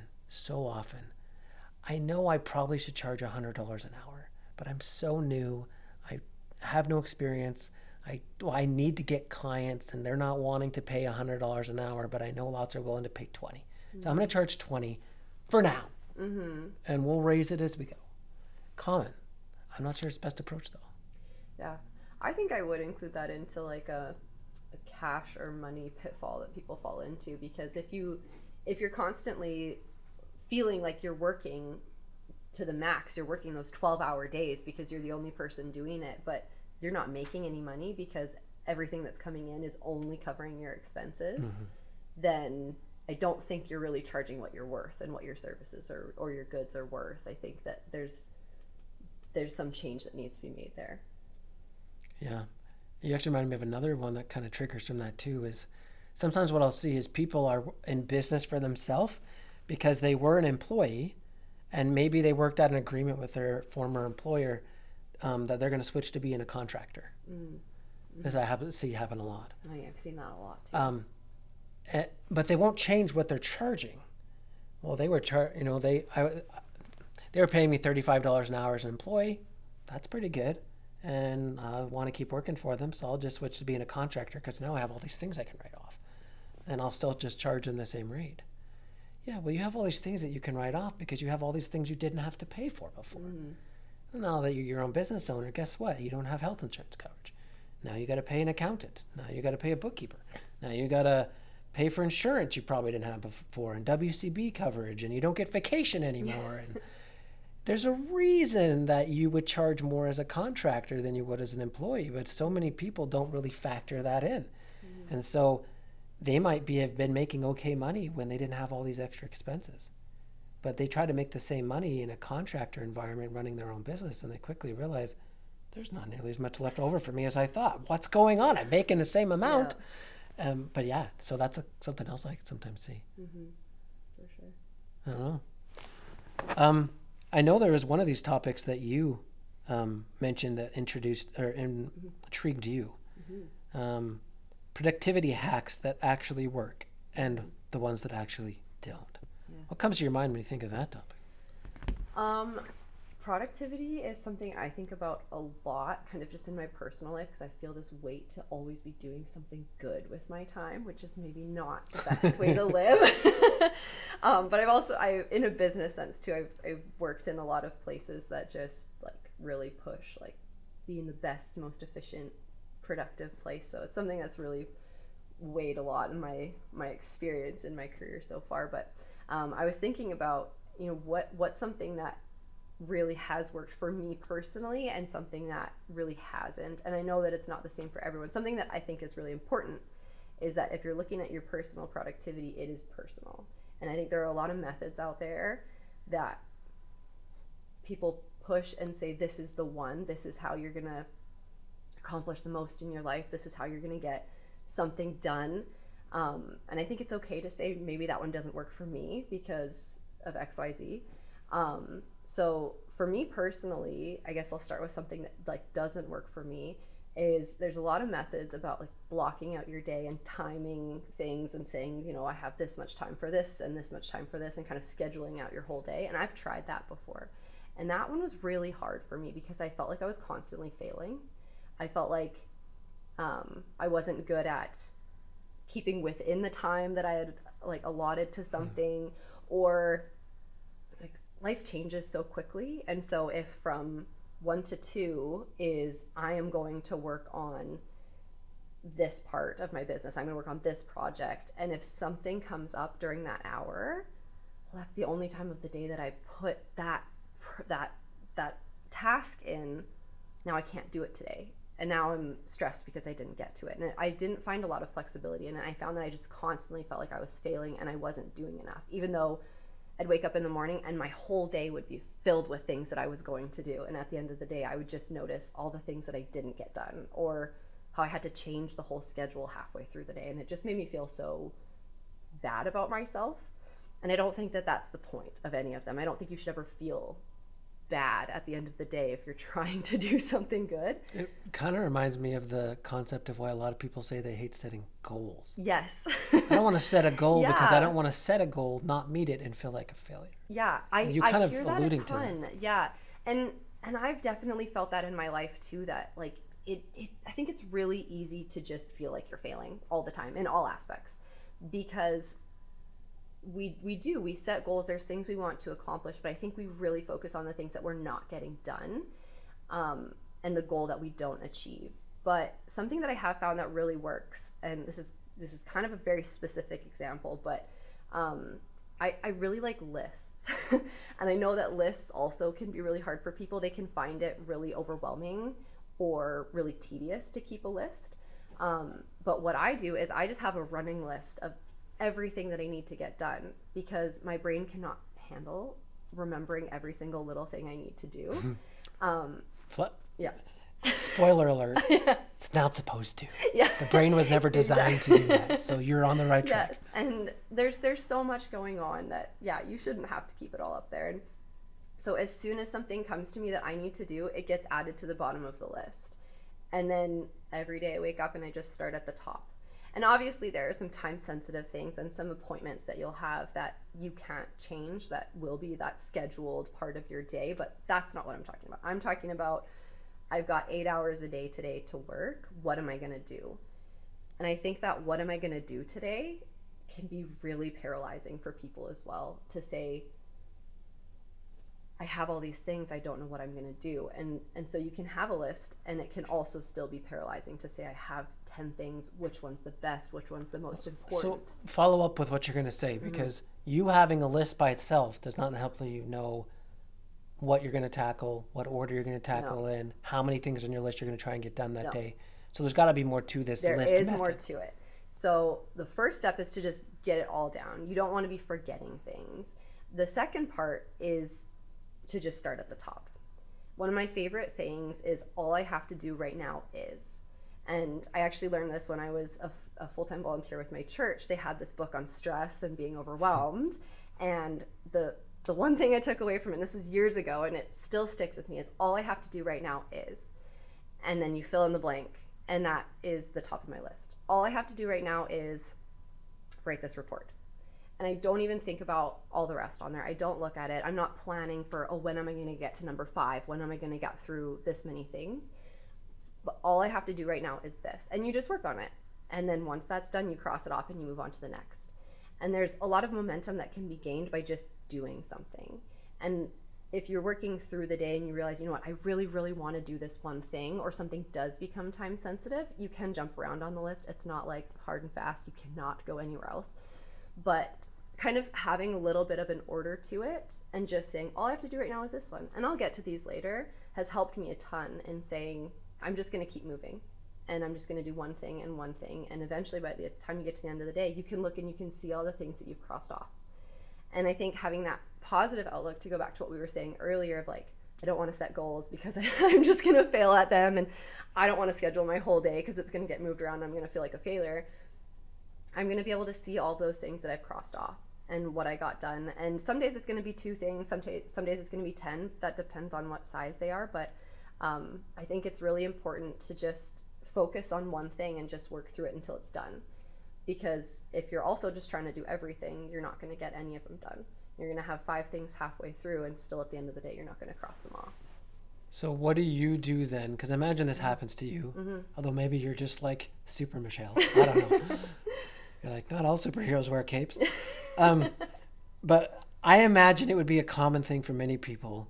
I know I probably should charge $100 an hour, but I'm so new. I have no experience. I need to get clients, and they're not wanting to pay $100 an hour, but I know lots are willing to pay 20. So I'm going to charge 20 for now, and we'll raise it as we go. Common. I'm not sure it's best approach though. Yeah, I think I would include that into like a cash or money pitfall that people fall into, because if you're constantly feeling like you're working to the max, you're working those 12-hour days because you're the only person doing it, but you're not making any money because everything that's coming in is only covering your expenses, then I don't think you're really charging what you're worth and what your services or your goods are worth. I think that there's some change that needs to be made there. Yeah. You actually reminded me of another one that kind of triggers from that too, is sometimes what I'll see is people are in business for themselves because they were an employee and maybe they worked out an agreement with their former employer that they're going to switch to being a contractor. This I see happen a lot. Oh yeah, I've seen that a lot too. But they won't change what they're charging. Well, they were they were paying me $35 an hour as an employee. That's pretty good. And I want to keep working for them, so I'll just switch to being a contractor because now I have all these things I can write off. And I'll still just charge them the same rate. Yeah, well, you have all these things that you can write off because you have all these things you didn't have to pay for before. Now that you're your own business owner, guess what? You don't have health insurance coverage. Now you got to pay an accountant. Now you got to pay a bookkeeper. Now you got to pay for insurance you probably didn't have before, and WCB coverage, and you don't get vacation anymore. And there's a reason that you would charge more as a contractor than you would as an employee, but so many people don't really factor that in. And so they might have been making okay money when they didn't have all these extra expenses. But they try to make the same money in a contractor environment running their own business, and they quickly realize there's not nearly as much left over for me as I thought. What's going on? I'm making the same amount. But yeah, so that's something else I can sometimes see. For sure. I don't know. I know there was one of these topics that you mentioned that intrigued you. Productivity hacks that actually work and the ones that actually don't. What comes to your mind when you think of that topic? Productivity is something I think about a lot, kind of just in my personal life, because I feel this weight to always be doing something good with my time, which is maybe not the best way to live. But I've in a business sense too, I've worked in a lot of places that just like really push like being the best, most efficient, productive place. So it's something that's really weighed a lot in my experience in my career so far. But I was thinking about, what's something that really has worked for me personally and something that really hasn't. And I know that it's not the same for everyone. Something that I think is really important is that if you're looking at your personal productivity, it is personal. And I think there are a lot of methods out there that people push and say, this is the one, this is how you're going to accomplish the most in your life, this is how you're going to get something done. And I think it's okay to say maybe that one doesn't work for me because of XYZ. So for me personally, I guess I'll start with something that like doesn't work for me. Is there's a lot of methods about like blocking out your day and timing things and saying, I have this much time for this and this much time for this, and kind of scheduling out your whole day. And I've tried that before. And that one was really hard for me because I felt like I was constantly failing. I felt like I wasn't good at keeping within the time that I had like allotted to something, or like life changes so quickly. And so if from 1 to 2 is I am going to work on this part of my business, I'm going to work on this project, and if something comes up during that hour, well, that's the only time of the day that I put that task in. Now I can't do it today, and now I'm stressed because I didn't get to it. And I didn't find a lot of flexibility, and I found that I just constantly felt like I was failing and I wasn't doing enough, even though I'd wake up in the morning and my whole day would be filled with things that I was going to do. And at the end of the day, I would just notice all the things that I didn't get done, or how I had to change the whole schedule halfway through the day. And it just made me feel so bad about myself. And I don't think that that's the point of any of them. I don't think you should ever feel bad at the end of the day if you're trying to do something good. It kind of reminds me of the concept of why a lot of people say they hate setting goals. Yes. I don't want to set a goal because I Yeah. don't want to set a goal, not meet it, and feel like a failure. Yeah, You I kind of hear that a alluding to ton. Yeah, and I've definitely felt that in my life too. That like it I think it's really easy to just feel like you're failing all the time in all aspects, because we set goals. There's things we want to accomplish, but I think we really focus on the things that we're not getting done, and the goal that we don't achieve. But something that I have found that really works, and this is kind of a very specific example, but I really like lists. And I know that lists also can be really hard for people. They can find it really overwhelming or really tedious to keep a list. But what I do is I just have a running list of everything that I need to get done, because my brain cannot handle remembering every single little thing I need to do. Yeah. Spoiler alert. It's not supposed to. Yeah. The brain was never designed to do that. So you're on the right track. Yes, and there's so much going on that, yeah, you shouldn't have to keep it all up there. And so as soon as something comes to me that I need to do, it gets added to the bottom of the list. And then every day I wake up and I just start at the top. And obviously there are some time sensitive things and some appointments that you'll have that you can't change, that will be that scheduled part of your day, but that's not what I'm talking about. I'm talking about, I've got 8 hours a day today to work. What am I going to do? And I think that what am I going to do today can be really paralyzing for people as well, to say, I have all these things, I don't know what I'm going to do. And so you can have a list, and it can also still be paralyzing to say, I have 10 things, which one's the best, which one's the most important. So follow up with what you're going to say, because you having a list by itself does not help you know what you're going to tackle, what order you're going to tackle in, how many things on your list you're going to try and get done that day. So there's got to be more to this list. There is more to it. So the first step is to just get it all down. You don't want to be forgetting things. The second part is to just start at the top. One of my favorite sayings is, all I have to do right now is. And I actually learned this when I was a full-time volunteer with my church. They had this book on stress and being overwhelmed. And the one thing I took away from it, and this was years ago, and it still sticks with me, is all I have to do right now is. And then you fill in the blank, and that is the top of my list. All I have to do right now is write this report. And I don't even think about all the rest on there. I don't look at it. I'm not planning for, when am I going to get to number 5? When am I going to get through this many things? But all I have to do right now is this. And you just work on it. And then once that's done, you cross it off and you move on to the next. And there's a lot of momentum that can be gained by just doing something. And if you're working through the day and you realize, you know what, I really, really want to do this one thing, or something does become time sensitive, you can jump around on the list. It's not like hard and fast. You cannot go anywhere else. But kind of having a little bit of an order to it and just saying, all I have to do right now is this one, and I'll get to these later, has helped me a ton in saying, I'm just going to keep moving. And I'm just going to do one thing and one thing. And eventually, by the time you get to the end of the day, you can look and you can see all the things that you've crossed off. And I think having that positive outlook, to go back to what we were saying earlier, of like, I don't want to set goals because I'm just going to fail at them. And I don't want to schedule my whole day because it's going to get moved around. I'm going to feel like a failure. I'm going to be able to see all those things that I've crossed off and what I got done. And some days it's going to be 2 things. Some days it's going to be 10. That depends on what size they are. But I think it's really important to just focus on one thing and just work through it until it's done. Because if you're also just trying to do everything, you're not going to get any of them done. You're going to have 5 things halfway through, and still at the end of the day, you're not going to cross them off. So what do you do then? Because I imagine this happens to you, although maybe you're just like Super Michelle. I don't know. You're like, not all superheroes wear capes. But I imagine it would be a common thing for many people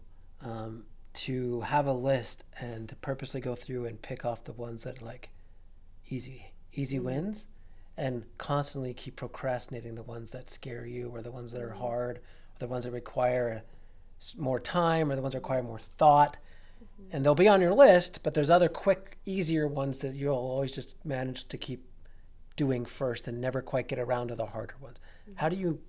to have a list and to purposely go through and pick off the ones that are like easy wins, and constantly keep procrastinating the ones that scare you, or the ones that are hard, or the ones that require more time, or the ones that require more thought. And they'll be on your list, but there's other quick, easier ones that you'll always just manage to keep doing first and never quite get around to the harder ones. How do you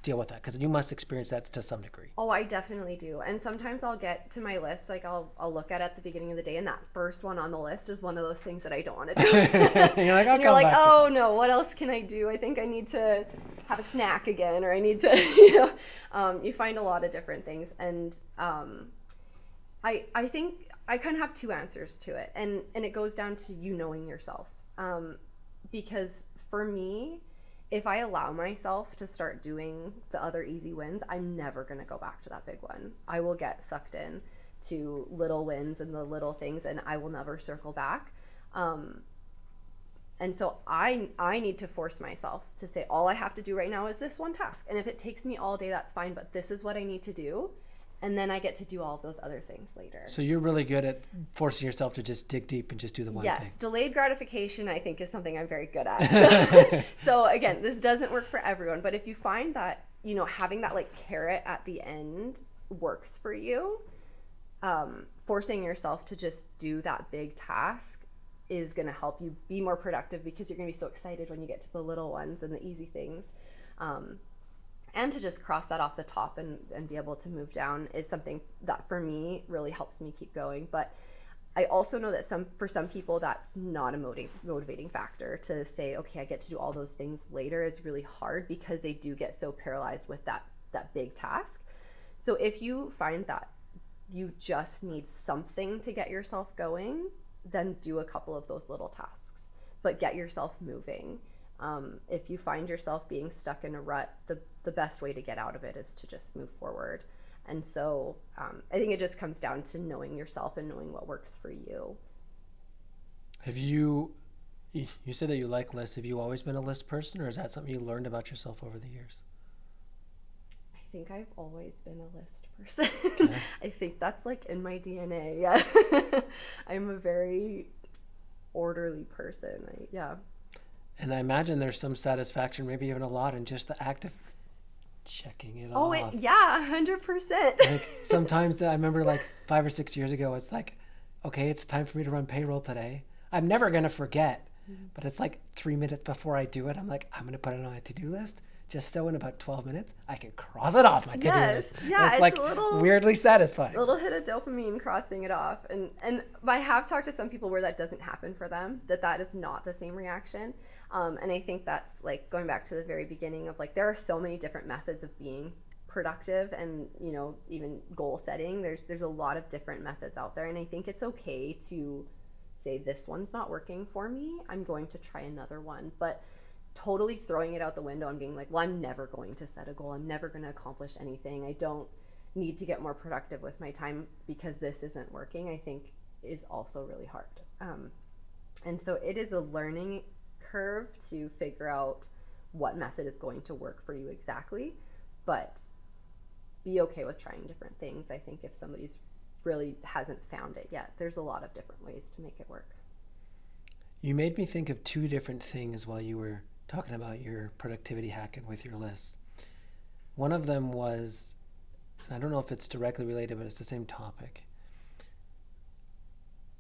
deal with that? Because you must experience that to some degree. Oh, I definitely do. And sometimes I'll get to my list, like I'll look at it at the beginning of the day, and that first one on the list is one of those things that I don't want to do. You're like, and you're like, oh no, what else can I do? I think I need to have a snack again, or I need to, you find a lot of different things. And I think I kind of have two answers to it. And it goes down to you knowing yourself. Because for me, if I allow myself to start doing the other easy wins, I'm never going to go back to that big one. I will get sucked in to little wins and the little things, and I will never circle back. And so I need to force myself to say, all I have to do right now is this one task. And if it takes me all day, that's fine, but this is what I need to do. And then I get to do all of those other things later. So you're really good at forcing yourself to just dig deep and just do the one thing. Yes, delayed gratification, I think, is something I'm very good at. So again, this doesn't work for everyone, but if you find that, having that like carrot at the end works for you, forcing yourself to just do that big task is going to help you be more productive, because you're going to be so excited when you get to the little ones and the easy things. And to just cross that off the top and be able to move down is something that for me really helps me keep going. But I also know that for some people that's not a motivating factor to say, okay, I get to do all those things later, is really hard, because they do get so paralyzed with that big task. So if you find that you just need something to get yourself going, then do a couple of those little tasks, but get yourself moving. If you find yourself being stuck in a rut, the best way to get out of it is to just move forward. And so I think it just comes down to knowing yourself and knowing what works for you. Have you said that you like lists. Have you always been a list person, or is that something you learned about yourself over the years? I think I've always been a list person. Okay. I think that's like in my DNA. Yeah. I'm a very orderly person. And I imagine there's some satisfaction, maybe even a lot, in just the act of checking it off. Oh, yeah, 100%. Like sometimes I remember like 5 or 6 years ago, it's like, okay, it's time for me to run payroll today. I'm never going to forget, but it's like 3 minutes before I do it, I'm like, I'm going to put it on my to-do list, just so in about 12 minutes, I can cross it off my to-do list. Yeah, it's like weirdly satisfying. A little hit of dopamine crossing it off. And I have talked to some people where that doesn't happen for them, that is not the same reaction. And I think that's like going back to the very beginning of like, there are so many different methods of being productive and, even goal setting. There's a lot of different methods out there. And I think it's okay to say, this one's not working for me, I'm going to try another one. But totally throwing it out the window and being like, well, I'm never going to set a goal. I'm never going to accomplish anything. I don't need to get more productive with my time because this isn't working, I think is also really hard. And so it is a learning curve to figure out what method is going to work for you exactly, but be okay with trying different things. I think if somebody's really hasn't found it yet, there's a lot of different ways to make it work. You made me think of two different things while you were talking about your productivity hacking with your lists. One of them was, and I don't know if it's directly related, but it's the same topic.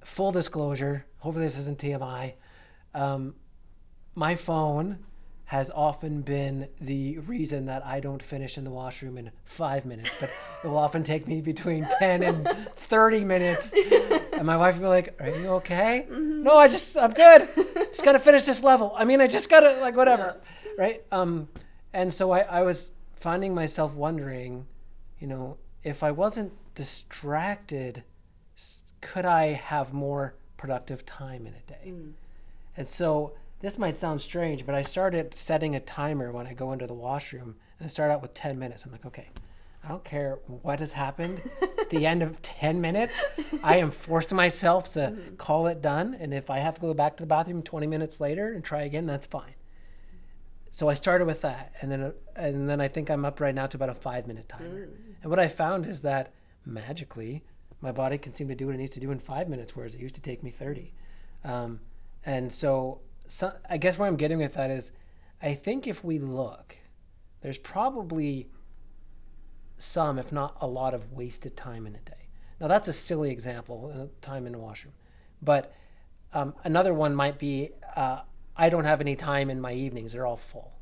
Full disclosure, hopefully this isn't TMI. My phone has often been the reason that I don't finish in the washroom in 5 minutes, but it will often take me between 10 and 30 minutes. And my wife will be like, are you okay? Mm-hmm. No, I'm good. Just got to finish this level. I just got to, whatever. Yeah. Right? And so I was finding myself wondering, if I wasn't distracted, could I have more productive time in a day? Mm. And so this might sound strange, but I started setting a timer when I go into the washroom, and I start out with 10 minutes. I'm like, okay, I don't care what has happened. At the end of 10 minutes, I am forcing myself to call it done. And if I have to go back to the bathroom 20 minutes later and try again, that's fine. So I started with that. And then I think I'm up right now to about a 5-minute timer. And what I found is that magically, my body can seem to do what it needs to do in 5 minutes, whereas it used to take me 30. And so I guess where I'm getting with that is, I think if we look, there's probably some, if not a lot, of wasted time in a day. Now that's a silly example, time in the washroom. But another one might be, I don't have any time in my evenings. They're all full.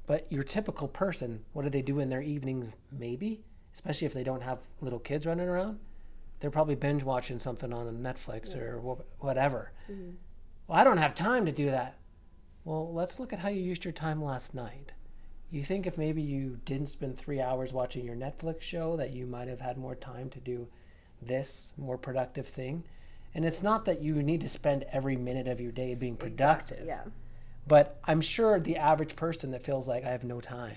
But your typical person, what do they do in their evenings? Maybe, especially if they don't have little kids running around, they're probably binge watching something on Netflix or whatever. Well, I don't have time to do that. Well, let's look at how you used your time last night. You think if maybe you didn't spend 3 hours watching your Netflix show, that you might have had more time to do this more productive thing? And it's not that you need to spend every minute of your day being productive. Exactly, yeah. But I'm sure the average person that feels like I have no time,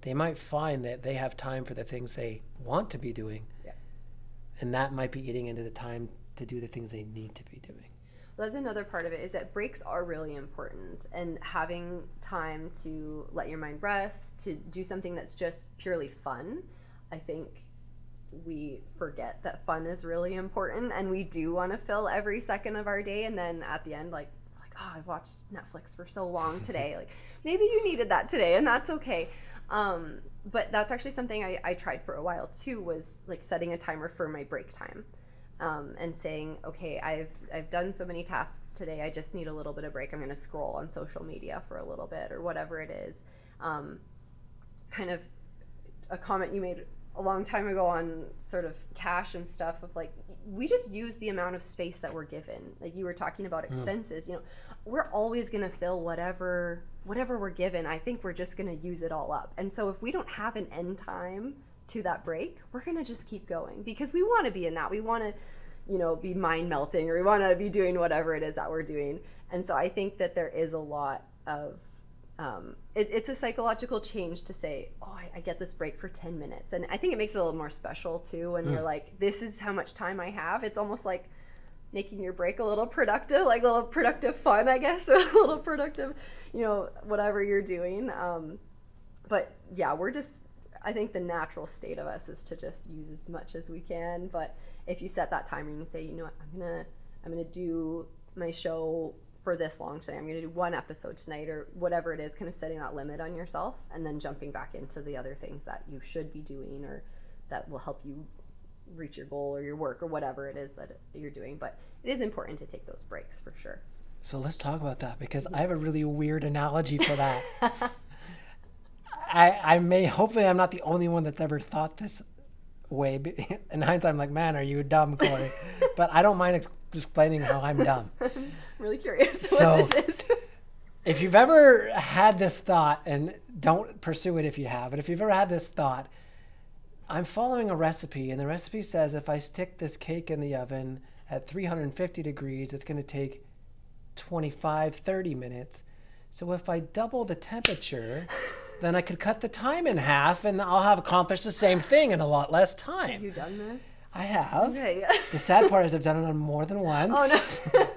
they might find that they have time for the things they want to be doing. Yeah. And that might be eating into the time to do the things they need to be doing. Well, that's another part of it, is that breaks are really important, and having time to let your mind rest, to do something that's just purely fun. I think we forget that fun is really important, and we do want to fill every second of our day, and then at the end, like, oh, I've watched Netflix for so long today. Like, maybe you needed that today, and that's okay. But that's actually something I tried for a while too, was like setting a timer for my break time, and saying, okay, I've done so many tasks today, I just need a little bit of break. I'm going to scroll on social media for a little bit, or whatever it is. Kind of a comment you made a long time ago on sort of cash and stuff, of like, we just use the amount of space that we're given. Like you were talking about expenses, you know, we're always going to fill whatever we're given. I think we're just going to use it all up. And so if we don't have an end time to that break, we're going to just keep going, because we want to be in that. We want to, you know, be mind melting, or we want to be doing whatever it is that we're doing. And so I think that there is a lot of, it's a psychological change to say, oh, I get this break for 10 minutes. And I think it makes it a little more special too, when you're like, this is how much time I have. It's almost like making your break a little productive, like a little productive fun, I guess, a little productive, you know, whatever you're doing. But yeah, I think the natural state of us is to just use as much as we can. But if you set that timer and you say, you know what, I'm gonna do my show for this long today, I'm going to do one episode tonight, or whatever it is, kind of setting that limit on yourself, and then jumping back into the other things that you should be doing, or that will help you reach your goal or your work or whatever it is that you're doing. But it is important to take those breaks for sure. So let's talk about that, because I have a really weird analogy for that. Hopefully I'm not the only one that's ever thought this way. In hindsight, I'm like, man, are you dumb, Corey? But I don't mind explaining how I'm dumb. I'm really curious what this is. If you've ever had this thought, and don't pursue it if you have, but if you've ever had this thought, I'm following a recipe, and the recipe says if I stick this cake in the oven at 350 degrees, it's going to take 25-30 minutes. So if I double the temperature, then I could cut the time in half, and I'll have accomplished the same thing in a lot less time. Have you done this? I have. Okay. The sad part is I've done it on more than once. Oh, no.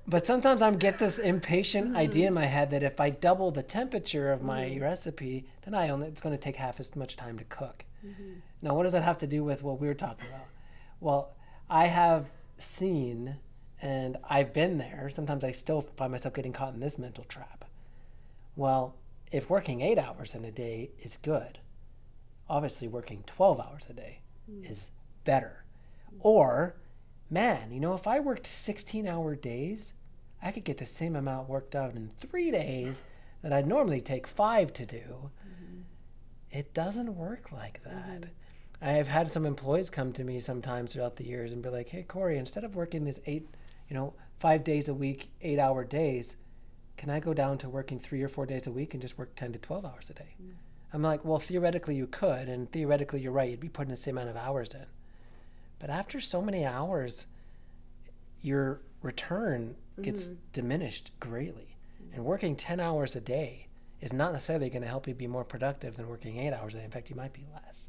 But sometimes I get this impatient idea in my head that if I double the temperature of my recipe, then it's going to take half as much time to cook. Now, what does that have to do with what we were talking about? Well, I have seen, and I've been there, sometimes I still find myself getting caught in this mental trap. Well, if working 8 hours in a day is good, obviously working 12 hours a day is better. Or, man, you know, if I worked 16-hour days, I could get the same amount work done in 3 days that I'd normally take 5 to do. It doesn't work like that. I have had some employees come to me sometimes throughout the years and be like, hey, Corey, instead of working this 5 days a week, 8-hour days, can I go down to working 3 or 4 days a week and just work 10 to 12 hours a day? I'm like, well, theoretically you could, and theoretically you're right, you'd be putting the same amount of hours in. But after so many hours, your return gets diminished greatly. And working 10 hours a day is not necessarily going to help you be more productive than working 8 hours a day. In fact, you might be less,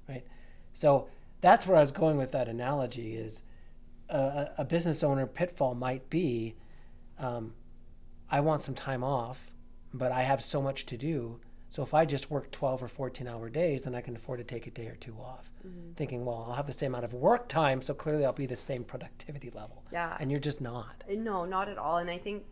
right? So that's where I was going with that analogy is a business owner pitfall might be, I want some time off, but I have so much to do. So if I just work 12 or 14-hour days, then I can afford to take a day or two off. Thinking, well, I'll have the same amount of work time, so clearly I'll be the same productivity level. Yeah. And you're just not. No, not at all. And I think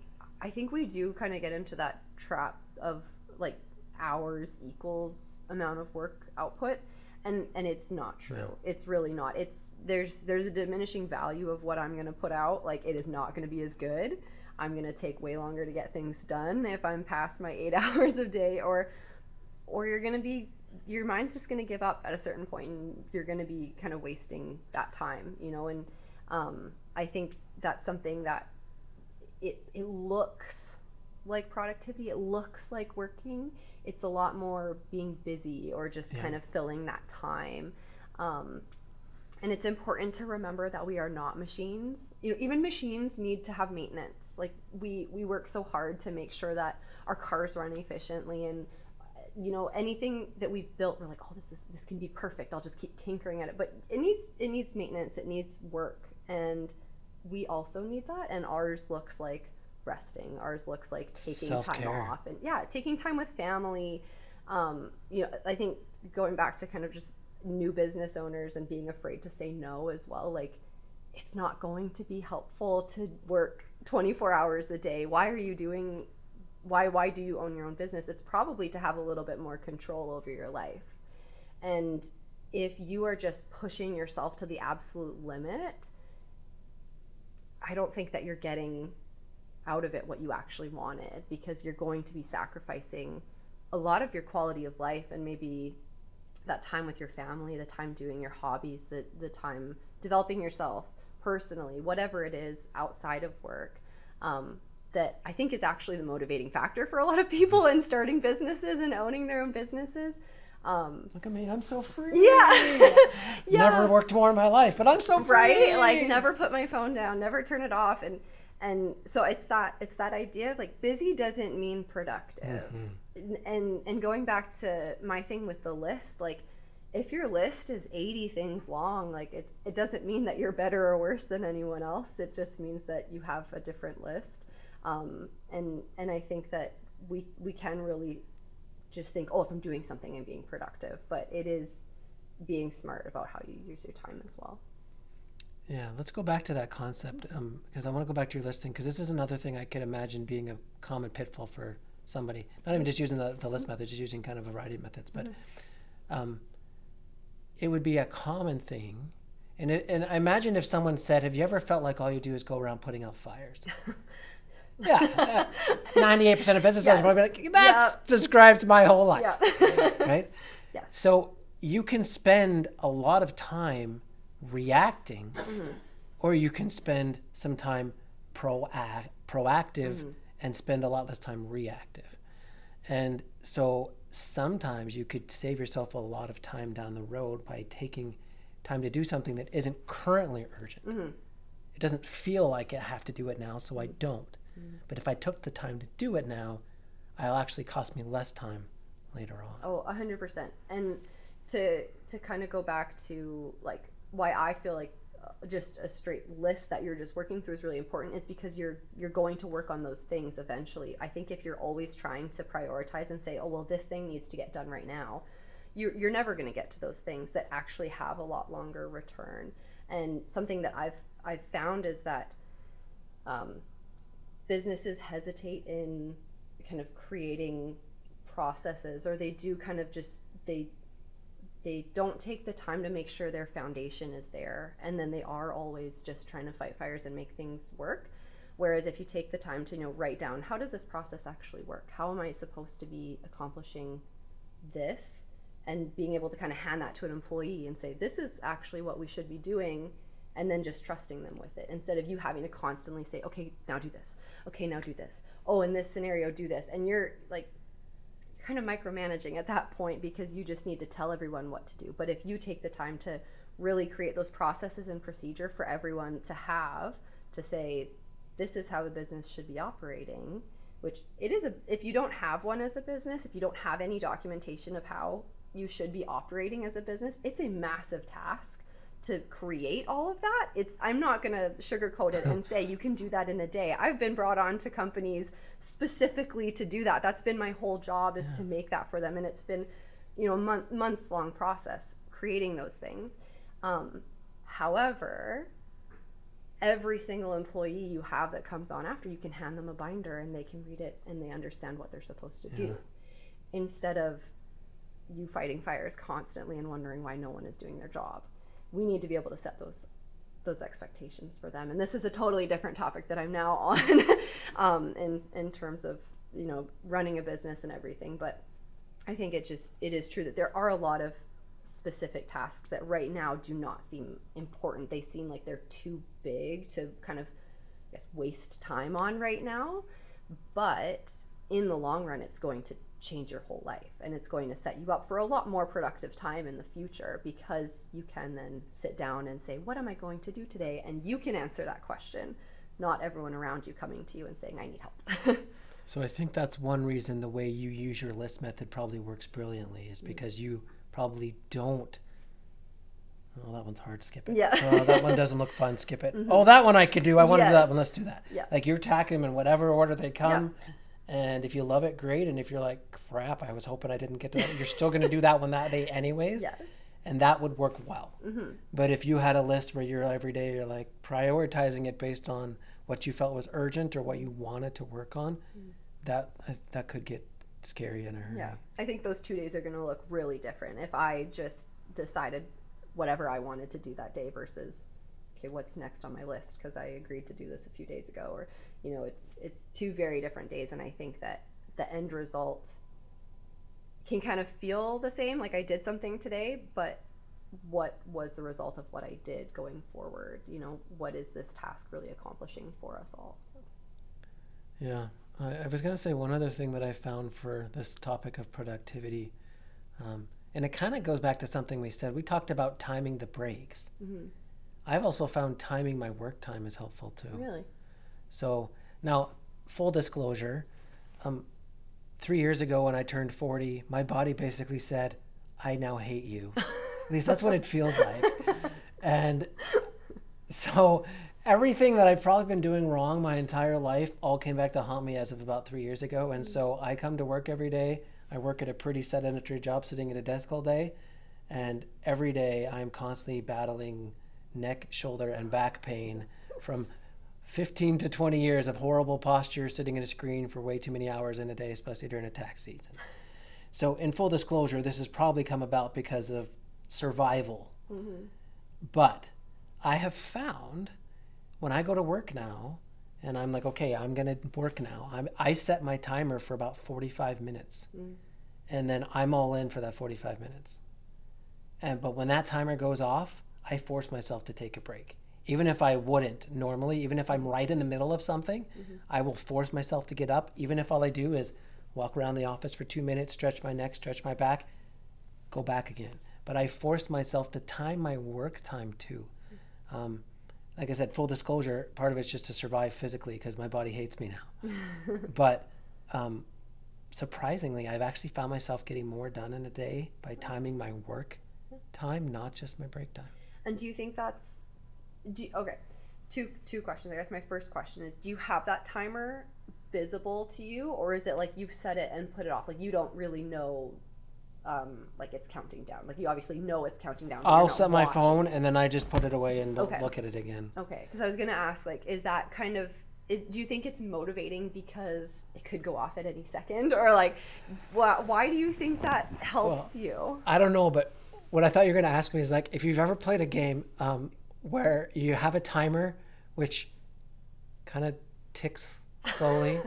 we do kind of get into that trap of like hours equals amount of work output. And it's not true. No. It's really not. There's a diminishing value of what I'm going to put out. Like, it is not going to be as good. I'm going to take way longer to get things done if I'm past my 8 hours a day, or you're going to be, your mind's just going to give up at a certain point, and you're going to be kind of wasting that time, you know. And I think that's something that it looks like productivity, it looks like working. It's a lot more being busy or just kind of filling that time. And it's important to remember that we are not machines. You know, even machines need to have maintenance. Like we work so hard to make sure that our cars run efficiently, and you know, anything that we've built, we're like, oh, this can be perfect. I'll just keep tinkering at it. But it needs maintenance. It needs work, and we also need that. And ours looks like resting. Ours looks like taking Self-care. time off, and taking time with family. You know, I think going back to kind of just new business owners and being afraid to say no as well. Like, it's not going to be helpful to work 24 hours a day. Why do you own your own business? It's probably to have a little bit more control over your life. And if you are just pushing yourself to the absolute limit, I don't think that you're getting out of it what you actually wanted, because you're going to be sacrificing a lot of your quality of life, and maybe that time with your family, the time doing your hobbies, the time developing yourself personally, whatever it is outside of work, that I think is actually the motivating factor for a lot of people in starting businesses and owning their own businesses. Look at me, I'm so free. Yeah. Never worked more in my life, but I'm so free. Right? Like, never put my phone down, never turn it off. And so it's that idea of like, busy doesn't mean productive. And going back to my thing with the list, like, if your list is 80 things long, like, it doesn't mean that you're better or worse than anyone else. It just means that you have a different list. And I think that we can really just think, oh, if I'm doing something, I'm being productive. But it is being smart about how you use your time as well. Yeah, let's go back to that concept, because I want to go back to your listing, because this is another thing I could imagine being a common pitfall for somebody. Not even just using the list method, just using kind of a variety of methods. But it would be a common thing. And I imagine if someone said, have you ever felt like all you do is go around putting out fires? Yeah, 98% of business owners would be like, that describes my whole life, right? Yes. So you can spend a lot of time reacting, or you can spend some time proactive and spend a lot less time reactive. And so sometimes you could save yourself a lot of time down the road by taking time to do something that isn't currently urgent. It doesn't feel like I have to do it now, so I don't. But if I took the time to do it now, it'll actually cost me less time later on. Oh, 100%. And to kind of go back to like why I feel like just a straight list that you're just working through is really important, is because you're going to work on those things eventually. I think if you're always trying to prioritize and say, oh, well, this thing needs to get done right now, you're never going to get to those things that actually have a lot longer return. And something that I've found is that businesses hesitate in kind of creating processes, or they do kind of just they don't take the time to make sure their foundation is there, and then they are always just trying to fight fires and make things work. Whereas if you take the time to write down, how does this process actually work? How am I supposed to be accomplishing this? And being able to kind of hand that to an employee and say, this is actually what we should be doing, and then just trusting them with it, instead of you having to constantly say, okay, now do this. Okay, now do this. Oh, in this scenario, do this. And you're like kind of micromanaging at that point, because you just need to tell everyone what to do. But if you take the time to really create those processes and procedure for everyone to say, this is how the business should be operating, which it is if you don't have one as a business, if you don't have any documentation of how you should be operating as a business, it's a massive task to create all of that. I'm not going to sugarcoat it and say you can do that in a day. I've been brought on to companies specifically to do that. That's been my whole job, is to make that for them. And it's been, months long process creating those things. However, every single employee you have that comes on after, you can hand them a binder and they can read it and they understand what they're supposed to do, instead of you fighting fires constantly and wondering why no one is doing their job. We need to be able to set those those expectations for them. And this is a totally different topic that I'm now on in terms of, you know, running a business and everything. But I think it is true that there are a lot of specific tasks that right now do not seem important. They seem like they're too big to kind of, I guess, waste time on right now. But in the long run, it's going to change your whole life, and it's going to set you up for a lot more productive time in the future, because you can then sit down and say, what am I going to do today? And you can answer that question, not everyone around you coming to you and saying, I need help. So I think that's one reason the way you use your list method probably works brilliantly, is because you probably don't, oh, that one's hard, skip it. Yeah. Oh, that one doesn't look fun, skip it. Oh, that one I could do. I want to do Yes. that one. Let's do that. Yeah. Like, you're tackling them in whatever order they come. And if you love it, great. And if you're like, crap, I was hoping I didn't get to that, you're still going to do that one that day anyways. Yeah. And that would work well. But if you had a list where you're every day, you're like prioritizing it based on what you felt was urgent or what you wanted to work on, that could get scary in a hurry. Yeah, I think those 2 days are going to look really different if I just decided whatever I wanted to do that day versus, okay, what's next on my list because I agreed to do this a few days ago. Or, you know, it's two very different days, and I think that the end result can kind of feel the same, like I did something today, but what was the result of what I did going forward? You know, what is this task really accomplishing for us all? Yeah. I was going to say one other thing that I found for this topic of productivity, and it kind of goes back to something we said. We talked about timing the breaks. I've also found timing my work time is helpful too. Really? So now, full disclosure, 3 years ago when I turned 40, my body basically said, I now hate you. At least that's what it feels like. And so everything that I've probably been doing wrong my entire life all came back to haunt me as of about 3 years ago. And so I come to work every day. I work at a pretty sedentary job, sitting at a desk all day. And every day I'm constantly battling neck, shoulder, and back pain from 15 to 20 years of horrible posture, sitting at a screen for way too many hours in a day, especially during a tax season. So in full disclosure, this has probably come about because of survival. But I have found when I go to work now and I'm like, okay, I'm going to work now, I set my timer for about 45 minutes. And then I'm all in for that 45 minutes. But when that timer goes off, I force myself to take a break. Even if I wouldn't normally, even if I'm right in the middle of something, I will force myself to get up, even if all I do is walk around the office for 2 minutes, stretch my neck, stretch my back, go back again. But I forced myself to time my work time too. Like I said, full disclosure, part of it's just to survive physically because my body hates me now. But surprisingly, I've actually found myself getting more done in a day by timing my work time, not just my break time. And do you think that's, okay, two questions. I guess my first question is, do you have that timer visible to you, or is it like you've set it and put it off? Like you don't really know, like it's counting down. Like you obviously know it's counting down. I'll set my phone and then I just put it away and don't look at it again. Okay, because I was gonna ask, like, is that kind of, do you think it's motivating because it could go off at any second, or like, why do you think that helps you? I don't know, but what I thought you were going to ask me is like, if you've ever played a game where you have a timer which kind of ticks slowly,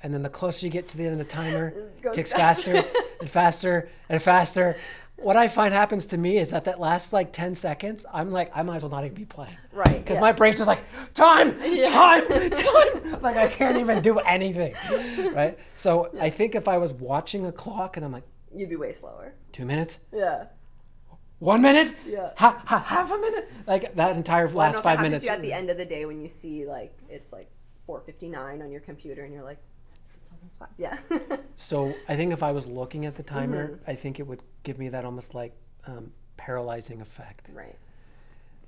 and then the closer you get to the end of the timer, it ticks faster and faster and faster. What I find happens to me is that last like 10 seconds, I'm like, I might as well not even be playing. Right. Because my brain's just like, time. Like I can't even do anything. Right. So I think if I was watching a clock and I'm like, you'd be way slower. 2 minutes. Yeah. 1 minute? Yeah. Half a minute? Like that entire last 5 minutes. You at the end of the day when you see like it's like 4:59 on your computer and you're like, it's almost 5. Yeah. So I think if I was looking at the timer, I think it would give me that almost like paralyzing effect. Right.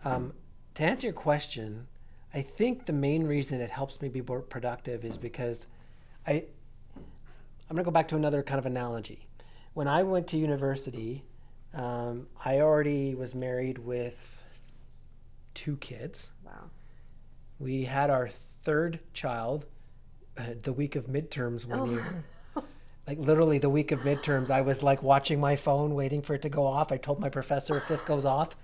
To answer your question, I think the main reason it helps me be more productive is because I'm going to go back to another kind of analogy. When I went to university, I already was married with 2 kids. Wow. We had our 3rd child the week of midterms one year. Like literally the week of midterms, I was like watching my phone, waiting for it to go off. I told my professor, if this goes off,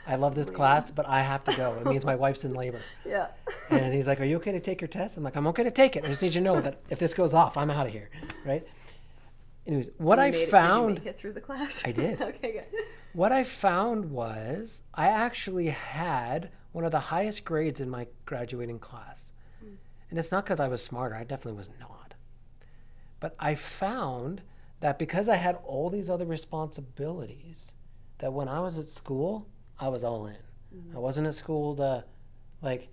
I love this class, but I have to go. It means my wife's in labor. Yeah. And he's like, are you okay to take your test? I'm like, I'm okay to take it. I just need you to know that if this goes off, I'm out of here, right? Anyways, what I found... Did you make it through the class? I did. Okay, good. What I found was I actually had one of the highest grades in my graduating class. And it's not because I was smarter. I definitely was not. But I found that because I had all these other responsibilities, that when I was at school, I was all in. I wasn't at school to like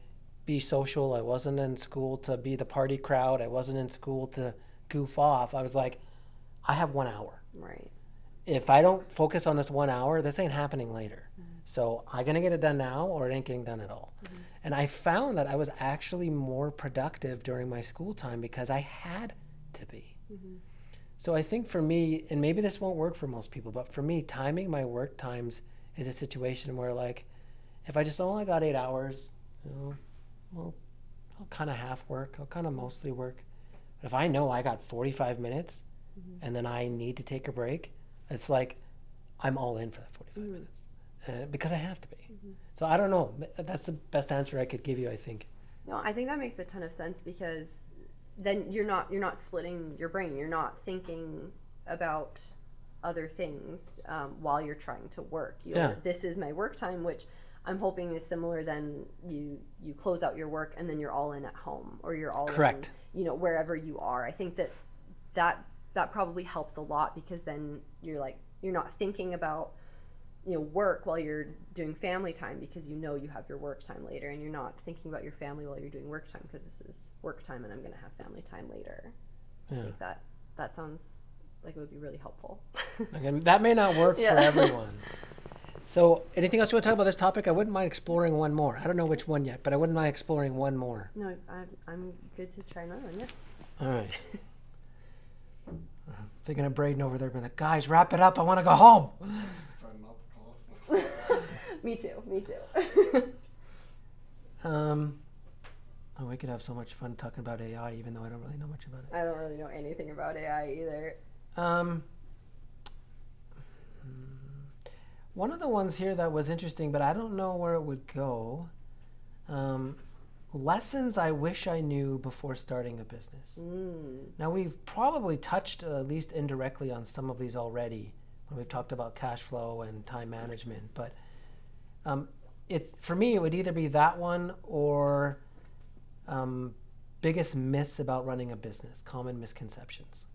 be social. I wasn't in school to be the party crowd. I wasn't in school to goof off. I was like, I have 1 hour. Right. If I don't focus on this 1 hour, this ain't happening later. So I'm going to get it done now or it ain't getting done at all. And I found that I was actually more productive during my school time because I had to be. So I think for me, and maybe this won't work for most people, but for me, timing my work times is a situation where like, if I just only got 8 hours, you know, well, I'll kind of half work. I'll kind of mostly work. But if I know I got 45 minutes and then I need to take a break, it's like I'm all in for that 45 minutes because I have to be. So I don't know. That's the best answer I could give you, I think. No, I think that makes a ton of sense because then you're not splitting your brain. You're not thinking about other things while you're trying to work. This is my work time, which I'm hoping is similar. Then you close out your work and then you're all in at home or you're all Correct. in, wherever you are. I think that probably helps a lot because then you're not thinking about work while you're doing family time because you have your work time later, and you're not thinking about your family while you're doing work time because this is work time and I'm going to have family time later. I think that sounds like it would be really helpful. Again, that may not work for everyone. So anything else you want to talk about this topic? I wouldn't mind exploring one more. I don't know which one yet, but I wouldn't mind exploring one more. No, I'm good to try another one, All right. Thinking of Braden over there being like, guys, wrap it up. I want to go home. Me too. We could have so much fun talking about AI, even though I don't really know much about it. I don't really know anything about AI either. One of the ones here that was interesting, but I don't know where it would go. Lessons I wish I knew before starting a business. Now, we've probably touched at least indirectly on some of these already when we've talked about cash flow and time management, but for me, it would either be that one or biggest myths about running a business, common misconceptions.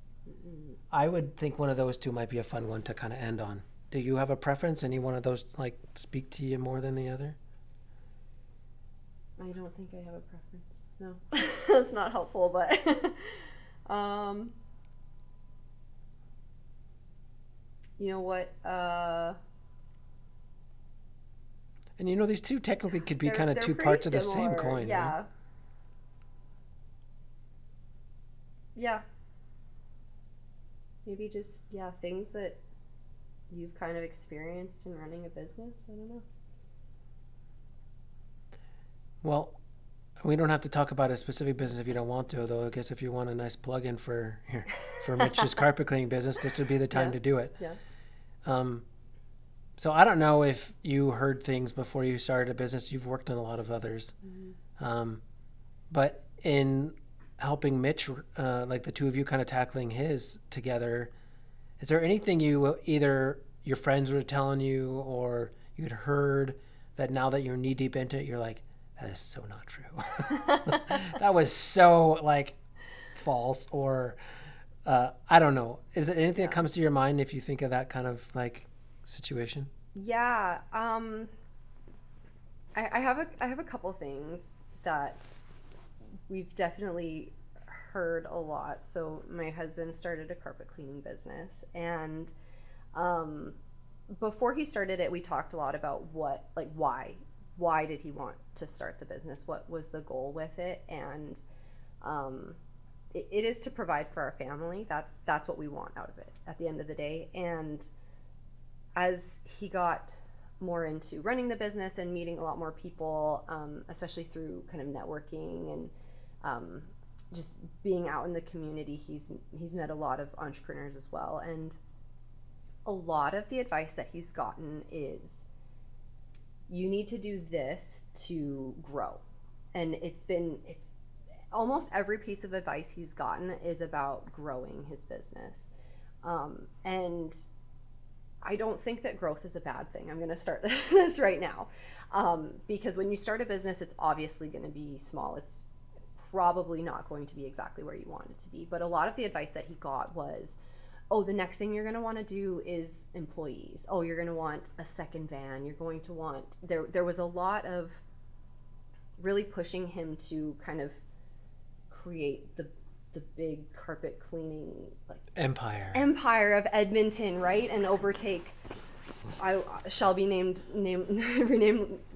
I would think one of those two might be a fun one to kind of end on. Do you have a preference? Any one of those speak to you more than the other? I don't think I have a preference. No, that's not helpful, but you know what? And these two technically could be kind of two parts of the same coin. Yeah. Right? Yeah. Maybe just, things that you've kind of experienced in running a business. I don't know. Well, we don't have to talk about a specific business if you don't want to, though. I guess if you want a nice plug-in for Mitch's carpet cleaning business, this would be the time to do it. Yeah. So I don't know if you heard things before you started a business. You've worked on a lot of others. But in helping Mitch, like the two of you kind of tackling his together, is there anything either your friends were telling you or you'd heard that now that you're knee deep into it, you're like, that is so not true. That was so false, or I don't know. Is there anything that comes to your mind if you think of that kind of situation? Yeah. I have a couple things that we've definitely heard a lot. So my husband started a carpet cleaning business, and before he started it, we talked a lot about why did he want to start the business? What was the goal with it? And it is to provide for our family. That's what we want out of it at the end of the day. And as he got more into running the business and meeting a lot more people, especially through kind of networking and just being out in the community, he's met a lot of entrepreneurs as well. And a lot of the advice that he's gotten is you need to do this to grow. And it's almost every piece of advice he's gotten is about growing his business. And I don't think that growth is a bad thing. I'm going to start this right now. Because when you start a business, it's obviously going to be small. It's probably not going to be exactly where you want it to be. But a lot of the advice that he got was, oh, the next thing you're going to want to do is employees. Oh, you're going to want a second van. You're going to want, there was a lot of really pushing him to kind of create the big carpet cleaning like empire of Edmonton, right? And overtake, I shall be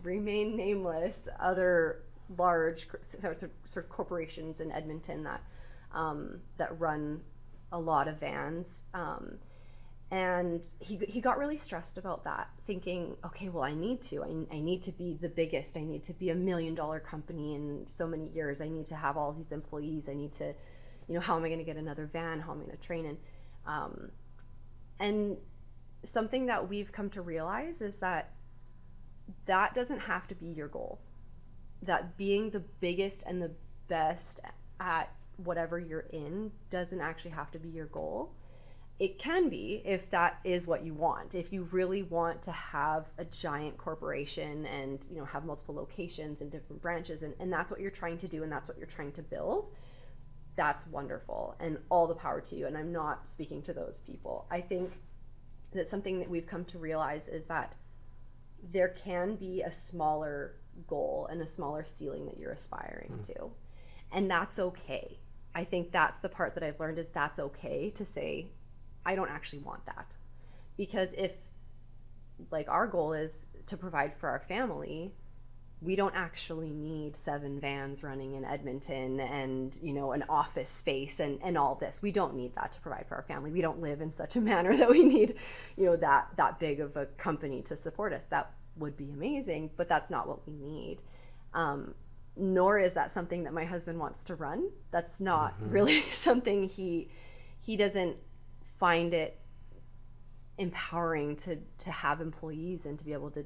remain nameless, other large sort of corporations in Edmonton that run a lot of vans. And he got really stressed about that, thinking, okay, well, I need to be the biggest. I need to be $1 million company in so many years. I need to have all these employees. I need to, how am I going to get another van? How am I going to train? And something that we've come to realize is that doesn't have to be your goal. That being the biggest and the best at whatever you're in doesn't actually have to be your goal. It can be if that is what you want. If you really want to have a giant corporation and have multiple locations and different branches, and that's what you're trying to do and that's what you're trying to build, that's wonderful and all the power to you. And I'm not speaking to those people. I think that something that we've come to realize is that there can be a smaller goal and a smaller ceiling that you're aspiring to, and that's okay. I think that's the part that I've learned, is that's okay to say, I don't actually want that. Because if, like, our goal is to provide for our family, we don't actually need 7 vans running in Edmonton and, an office space and all this. We don't need that to provide for our family. We don't live in such a manner that we need, that big of a company to support us. That would be amazing, but that's not what we need. Nor is that something that my husband wants to run. That's not really something he doesn't find it empowering to have employees and to be able to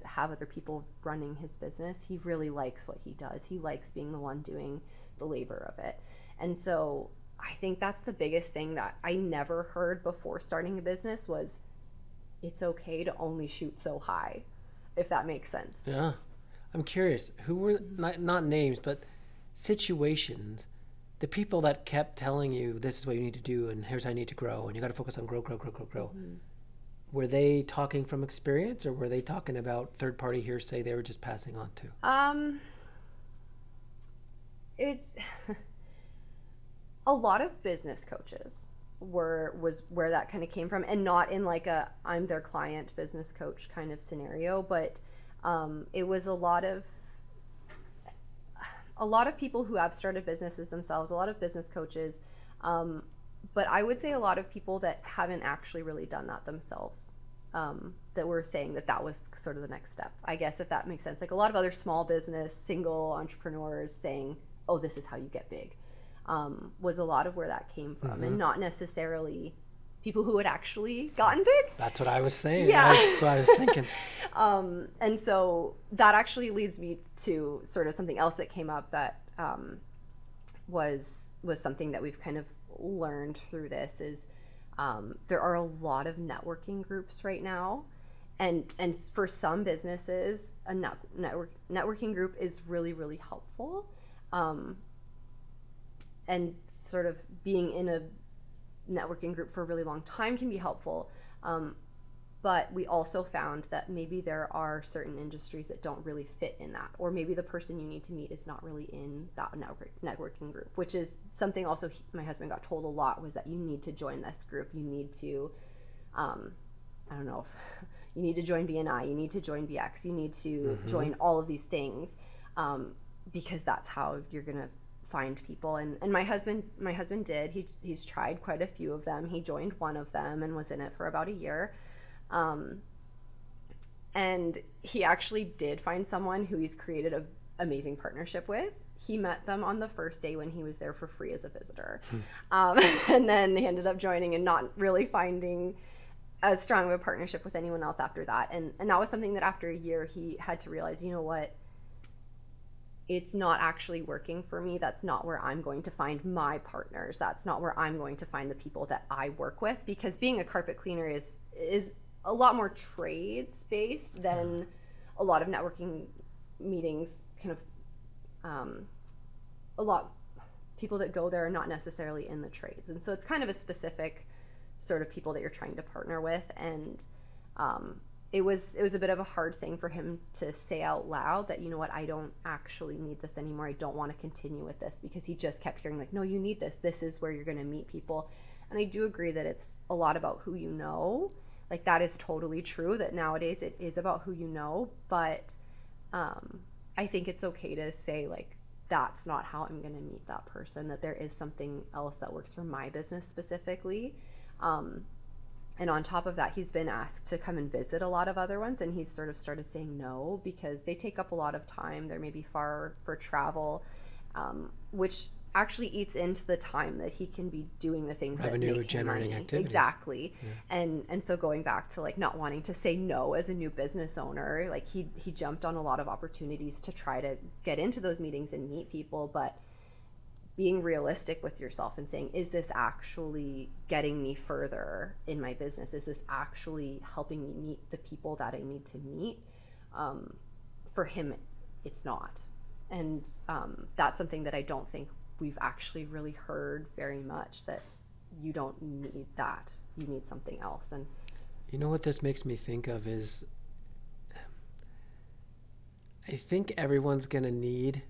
have other people running his business. He really likes what he does. He likes being the one doing the labor of it. And so I think that's the biggest thing that I never heard before starting a business was, it's okay to only shoot so high, if that makes sense. Yeah. I'm curious, who were, not names, but situations, the people that kept telling you, this is what you need to do, and here's how you need to grow, and you got to focus on grow. Were they talking from experience, or were they talking about third-party hearsay they were just passing on to? It's a lot of business coaches was where that kind of came from, and not in like a I'm their client business coach kind of scenario, but it was a lot of people who have started businesses themselves, a lot of business coaches, but I would say a lot of people that haven't actually really done that themselves, that were saying that was sort of the next step, I guess, if that makes sense. Like a lot of other small business, single entrepreneurs saying, oh, this is how you get big, was a lot of where that came from, and not necessarily people who had actually gotten big. That's what I was saying. Yeah. That's what I was thinking. And so that actually leads me to sort of something else that came up that was something that we've kind of learned through this is there are a lot of networking groups right now. And for some businesses, a networking group is really, really helpful. And sort of being in a networking group for a really long time can be helpful, but we also found that maybe there are certain industries that don't really fit in that, or maybe the person you need to meet is not really in that networking group, which is something also my husband got told a lot, was that you need to join this group, you need to I don't know, you need to join BNI, you need to join BX, you need to join all of these things, because that's how you're gonna find people. And my husband did. He's tried quite a few of them. He joined one of them and was in it for about a year. And he actually did find someone who he's created an amazing partnership with. He met them on the first day when he was there for free as a visitor. And then he ended up joining and not really finding as strong of a partnership with anyone else after that. And that was something that after a year he had to realize, you know what, it's not actually working for me. That's not where I'm going to find my partners. That's not where I'm going to find the people that I work with, because being a carpet cleaner is a lot more trades based than a lot of networking meetings. Kind of a lot people that go there are not necessarily in the trades, and so it's kind of a specific sort of people that you're trying to partner with. And it was a bit of a hard thing for him to say out loud that, you know what, I don't actually need this anymore. I don't want to continue with this, because he just kept hearing like, no, you need this. This is where you're going to meet people. And I do agree that it's a lot about who you know. Like, that is totally true, that nowadays it is about who you know. But I think it's okay to say, like, that's not how I'm going to meet that person, that there is something else that works for my business specifically. And on top of that, he's been asked to come and visit a lot of other ones, and he's sort of started saying no, because they take up a lot of time. They're maybe far for travel, which actually eats into the time that he can be doing the things that make him revenue-generating money. activities. Exactly. Yeah. And so going back to like not wanting to say no as a new business owner, like he jumped on a lot of opportunities to try to get into those meetings and meet people, but being realistic with yourself and saying, is this actually getting me further in my business? Is this actually helping me meet the people that I need to meet? For him, it's not. And that's something that I don't think we've actually really heard very much, that you don't need that. You need something else. And you know what this makes me think of is, I think everyone's going to need,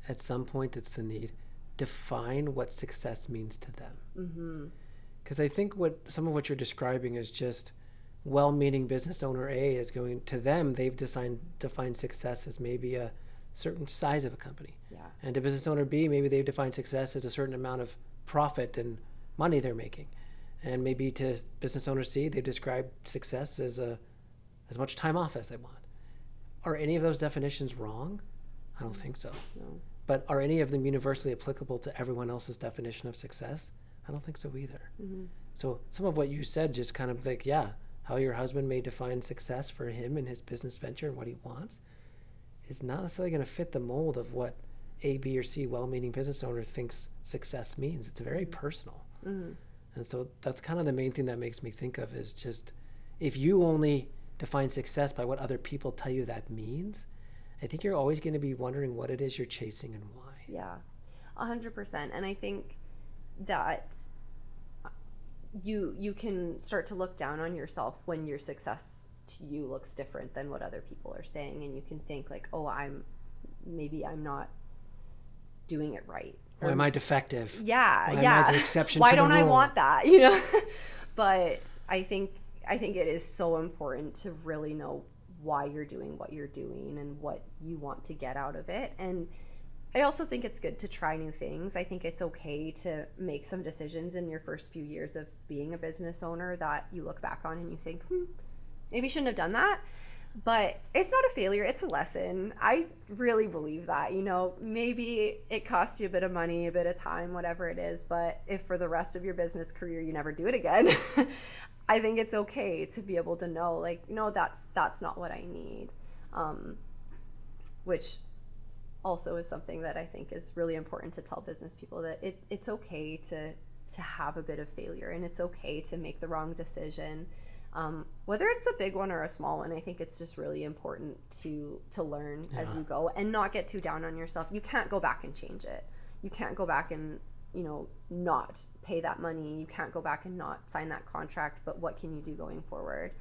at some point it's the need, define what success means to them. Because I think some of what you're describing is just well-meaning business owner A is going to them. They've defined success as maybe a certain size of a company. Yeah. And to business owner B, maybe they've defined success as a certain amount of profit and money they're making. And maybe to business owner C, they've described success as as much time off as they want. Are any of those definitions wrong? I don't think so. No. But are any of them universally applicable to everyone else's definition of success? I don't think so either. So some of what you said, just kind of like, yeah, how your husband may define success for him in his business venture and what he wants is not necessarily going to fit the mold of what A, B, or C well-meaning business owner thinks success means. It's very personal. And so that's kind of the main thing that makes me think of is just, if you only define success by what other people tell you that means, I think you're always going to be wondering what it is you're chasing and why. Yeah, 100%. And I think that you can start to look down on yourself when your success to you looks different than what other people are saying, and you can think like, oh, I'm not doing it right. Why am I defective? Yeah, Why yeah. am I the exception Why to the don't I rule? want that? You know. But I think it is so important to really know why you're doing what you're doing and what you want to get out of it. And I also think it's good to try new things. I think it's okay to make some decisions in your first few years of being a business owner that you look back on and you think, maybe shouldn't have done that. But it's not a failure, it's a lesson. I really believe that, you know, maybe it costs you a bit of money, a bit of time, whatever it is, but if for the rest of your business career you never do it again, I think it's okay to be able to know, like, no, that's not what I need. Which also is something that I think is really important to tell business people, that it's okay to have a bit of failure, and it's okay to make the wrong decision. Whether it's a big one or a small one, I think it's just really important to learn as you go and not get too down on yourself. You can't go back and change it. You can't go back and, you know, not pay that money. You can't go back and not sign that contract, but what can you do going forward?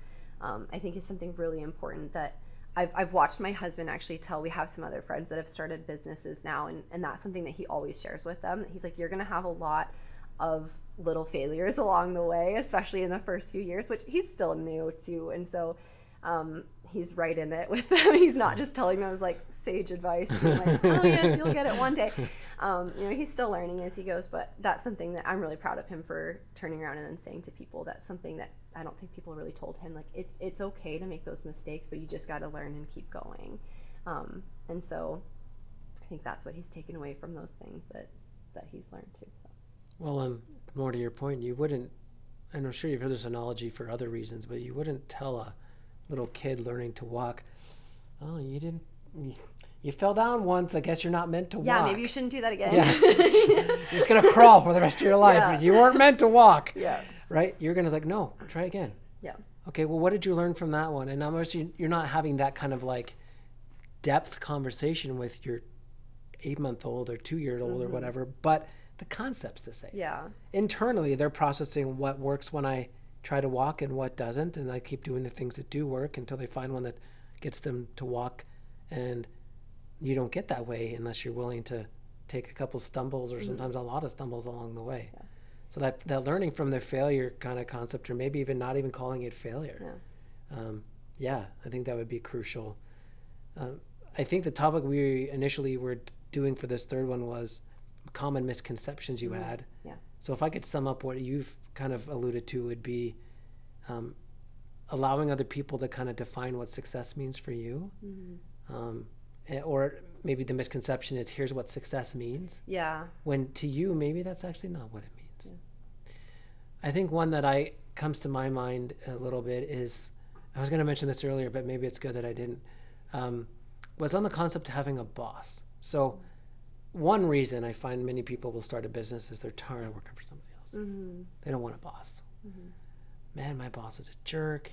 I think is something really important that I've watched my husband actually tell. We have some other friends that have started businesses now, and that's something that he always shares with them. He's like, you're going to have a lot of little failures along the way, especially in the first few years, which he's still new to, and so he's right in it with them. He's not just telling them as like sage advice, being like, oh yes, you'll get it one day. You know, he's still learning as he goes, but that's something that I'm really proud of him for turning around and then saying to people. That's something that I don't think people really told him, like, it's okay to make those mistakes, but you just got to learn and keep going. And so I think that's what he's taken away from those things that he's learned too. So. Well, more to your point, you wouldn't, and I'm sure you've heard this analogy for other reasons, but you wouldn't tell a little kid learning to walk, oh, you fell down once, I guess you're not meant to walk. Yeah, maybe you shouldn't do that again. Yeah. You're just going to crawl for the rest of your life. Yeah. You weren't meant to walk. Yeah. Right? You're going to like, no, try again. Yeah. Okay, well, what did you learn from that one? And almost you're not having that kind of like depth conversation with your 8-month-old or 2-year-old or whatever, but the concept's the same. Yeah. Internally, they're processing what works when I try to walk and what doesn't, and I keep doing the things that do work until they find one that gets them to walk. And you don't get that way unless you're willing to take a couple stumbles or sometimes a lot of stumbles along the way. Yeah. So that learning from their failure kind of concept, or maybe even not even calling it failure. Yeah. I think that would be crucial. I think the topic we initially were doing for this third one was common misconceptions you had. Yeah. So if I could sum up what you've kind of alluded to, would be allowing other people to kind of define what success means for you. Or maybe the misconception is, here's what success means. Yeah. When to you, maybe that's actually not what it means. Yeah. I think one that comes to my mind a little bit is, I was going to mention this earlier, but maybe it's good that I didn't, was on the concept of having a boss. So one reason I find many people will start a business is they're tired of working for somebody else. They don't want a boss. Man, my boss is a jerk.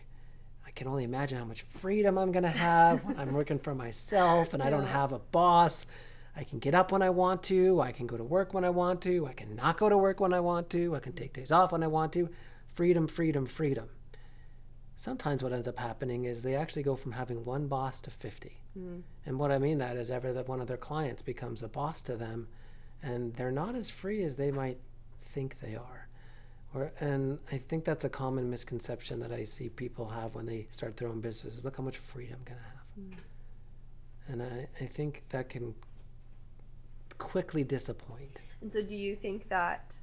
I can only imagine how much freedom I'm going to have when I'm working for myself and I don't have a boss. I can get up when I want to. I can go to work when I want to. I can not go to work when I want to. I can take days off when I want to. Freedom, freedom, freedom. Sometimes what ends up happening is they actually go from having one boss to 50. And what I mean that is that one of their clients becomes a boss to them, and they're not as free as they might think they are. And I think that's a common misconception that I see people have when they start their own businesses. Look how much freedom I'm going to have. And I think that can quickly disappoint. And so do you think that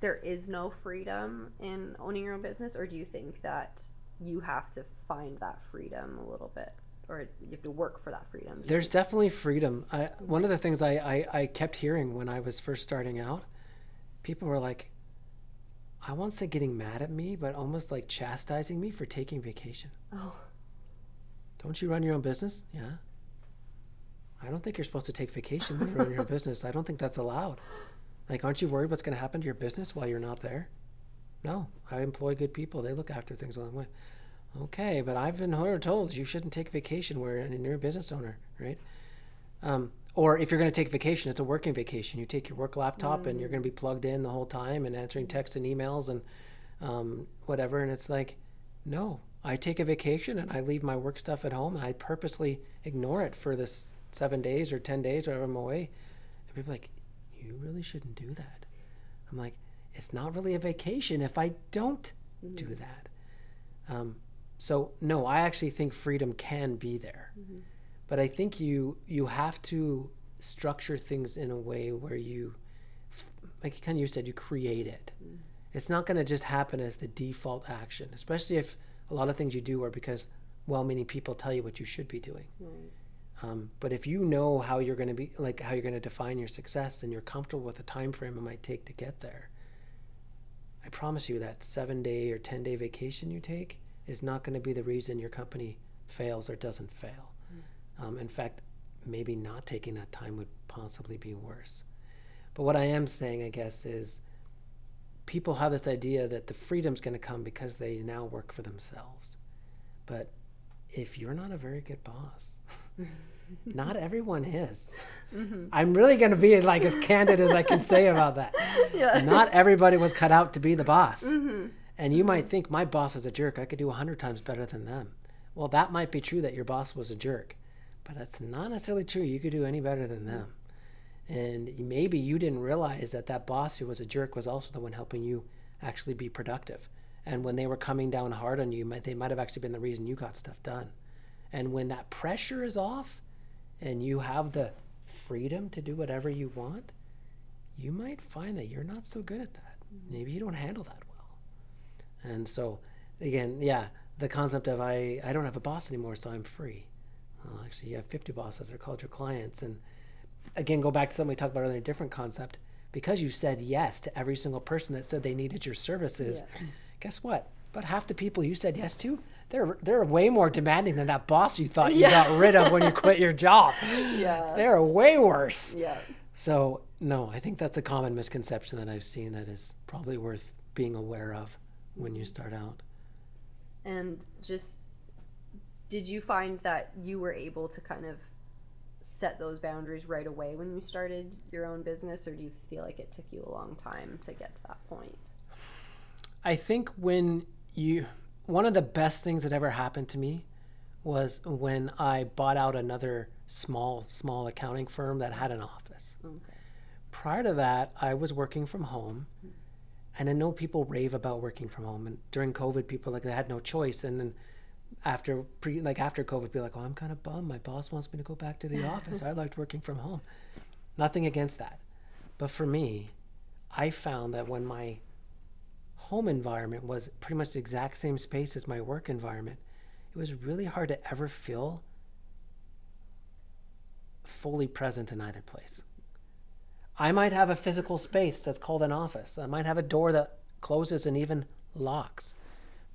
there is no freedom in owning your own business, or do you think that you have to find that freedom a little bit, or you have to work for that freedom? There's definitely freedom. One of the things I kept hearing when I was first starting out, people were like, I won't say getting mad at me, but almost like chastising me for taking vacation. Oh. Don't you run your own business? Yeah. I don't think you're supposed to take vacation when you run your own business. I don't think that's allowed. Like, aren't you worried what's going to happen to your business while you're not there? No, I employ good people. They look after things along the way. Okay, but I've been told you shouldn't take vacation where you're a business owner, right? Or if you're going to take vacation, it's a working vacation. You take your work laptop and you're going to be plugged in the whole time and answering texts and emails and whatever. And it's like, no, I take a vacation and I leave my work stuff at home. I purposely ignore it for this 7 days or 10 days, whatever I'm away. And people are like, you really shouldn't do that. I'm like, it's not really a vacation if I don't do that. So no, I actually think freedom can be there. But I think you have to structure things in a way where you, like kind of you said, you create it. It's not going to just happen as the default action, especially if a lot of things you do are because well-meaning people tell you what you should be doing. But if you know how you're going to be, like how you're going to define your success, and you're comfortable with the time frame it might take to get there, I promise you that 7-day or 10-day vacation you take is not going to be the reason your company fails or doesn't fail. In fact, maybe not taking that time would possibly be worse. But what I am saying, I guess, is people have this idea that the freedom's going to come because they now work for themselves. But if you're not a very good boss, not everyone is. I'm really going to be like as candid as I can say about that. Yeah. Not everybody was cut out to be the boss. And you might think, my boss is a jerk. I could do 100 times better than them. Well, that might be true that your boss was a jerk. But that's not necessarily true. You could do any better than them. And maybe you didn't realize that that boss who was a jerk was also the one helping you actually be productive. And when they were coming down hard on you, they might have actually been the reason you got stuff done. And when that pressure is off and you have the freedom to do whatever you want, you might find that you're not so good at that. Maybe you don't handle that well. And so, again, yeah, the concept of I don't have a boss anymore, so I'm free. Well, actually, you have 50 bosses. They're called your clients. And again, go back to something we talked about earlier, a different concept. because you said yes to every single person that said they needed your services, guess what? About half the people you said yes to, they're way more demanding than that boss you thought you got rid of when you quit your job. Yeah. They're way worse. Yeah. So, no, I think that's a common misconception that I've seen that is probably worth being aware of when you start out. And just, did you find that you were able to kind of set those boundaries right away when you started your own business, or do you feel like it took you a long time to get to that point? I think one of the best things that ever happened to me was when I bought out another small accounting firm that had an office. Okay. Prior to that, I was working from home, and I know people rave about working from home. And during COVID, people they had no choice. And then after COVID, people like, oh, I'm kind of bummed. My boss wants me to go back to the office. I liked working from home. Nothing against that. But for me, I found that when my home environment was pretty much the exact same space as my work environment, it was really hard to ever feel fully present in either place. I might have a physical space that's called an office. I might have a door that closes and even locks.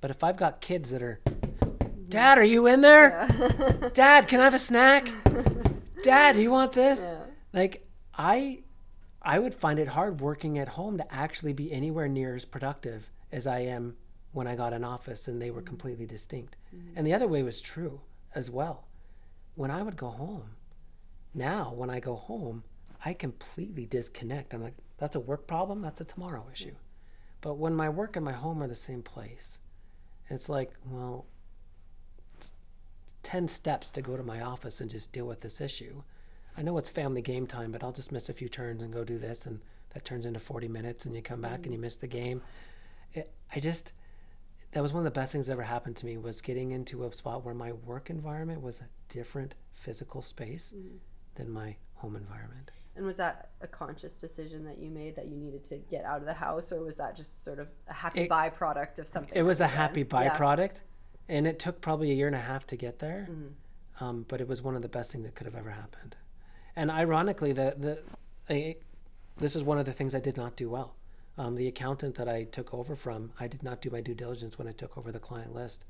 But if I've got kids that are, Dad, are you in there? Yeah. Dad, can I have a snack? Dad, do you want this? Yeah. Like, I would find it hard working at home to actually be anywhere near as productive as I am when I got an office and they were completely distinct. Mm-hmm. And the other way was true as well. When I would go home, now when I go home, I completely disconnect. I'm like, that's a work problem, that's a tomorrow issue. Yeah. But when my work and my home are the same place, it's like, well, it's 10 steps to go to my office and just deal with this issue. I know it's family game time, but I'll just miss a few turns and go do this, and that turns into 40 minutes, and you come back and you miss the game. That was one of the best things that ever happened to me, was getting into a spot where my work environment was a different physical space than my home environment. And was that a conscious decision that you made, that you needed to get out of the house, or was that just sort of a happy byproduct of something? It was a happy byproduct, and it took probably a year and a half to get there, but it was one of the best things that could have ever happened. And ironically, this is one of the things I did not do well. The accountant that I took over from, I did not do my due diligence when I took over the client list.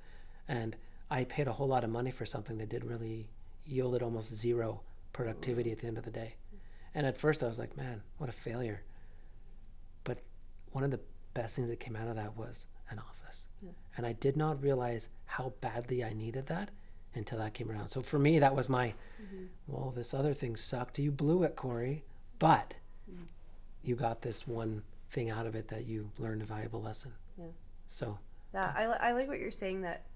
And I paid a whole lot of money for something that did really yielded almost zero productivity at the end of the day. And at first I was like, man, what a failure. But one of the best things that came out of that was an office. Yeah. And I did not realize how badly I needed that until that came around. So for me, that was my, well, this other thing sucked. You blew it, Corey, but you got this one thing out of it that you learned a valuable lesson. Yeah. So. Yeah, I like what you're saying, that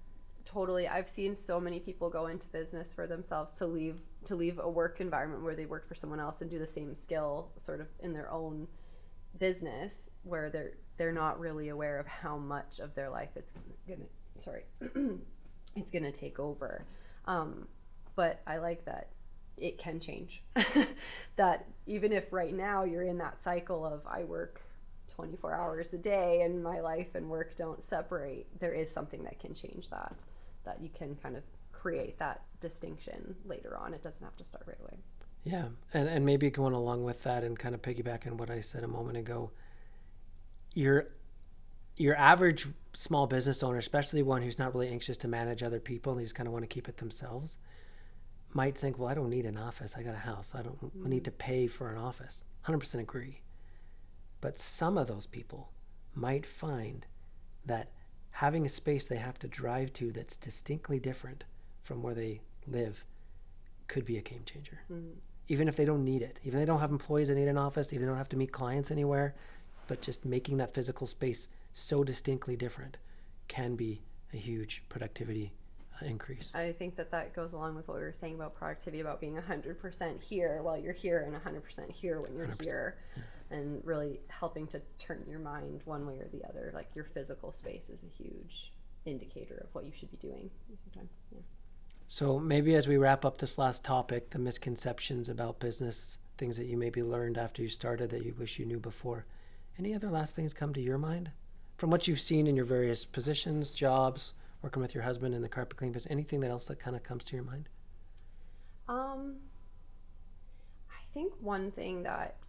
totally. I've seen so many people go into business for themselves to leave a work environment where they work for someone else and do the same skill sort of in their own business, where they're not really aware of how much of their life it's gonna take over. But I like that it can change. That even if right now you're in that cycle of I work 24 hours a day and my life and work don't separate, there is something that can change that you can kind of create that distinction later on. It doesn't have to start right away. Yeah, and maybe going along with that and kind of piggyback on what I said a moment ago, your average small business owner, especially one who's not really anxious to manage other people and they just kind of want to keep it themselves, might think, well, I don't need an office. I got a house. I don't need to pay for an office. 100% agree. But some of those people might find that having a space they have to drive to that's distinctly different from where they live could be a game changer. Even if they don't need it, even if they don't have employees that need an office, even if they don't have to meet clients anywhere, but just making that physical space so distinctly different can be a huge productivity increase. I think that goes along with what we were saying about productivity, about being 100% here while you're here and 100% here when you're here. Yeah. And really helping to turn your mind one way or the other. Like, your physical space is a huge indicator of what you should be doing. Yeah. So maybe as we wrap up this last topic, the misconceptions about business, things that you maybe learned after you started that you wish you knew before, any other last things come to your mind? From what you've seen in your various positions, jobs, working with your husband in the carpet cleaning business, anything else that kind of comes to your mind? I think one thing that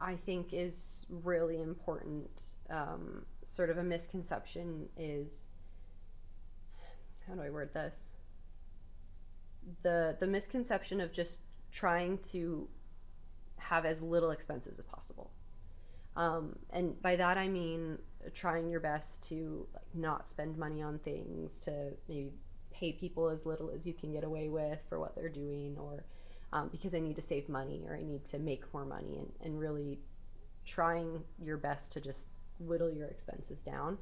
I think is really important. Sort of a misconception is, how do I word this? The misconception of just trying to have as little expenses as possible. And by that I mean trying your best to like not spend money on things, to maybe pay people as little as you can get away with for what they're doing, or because I need to save money or I need to make more money, and really trying your best to just whittle your expenses down.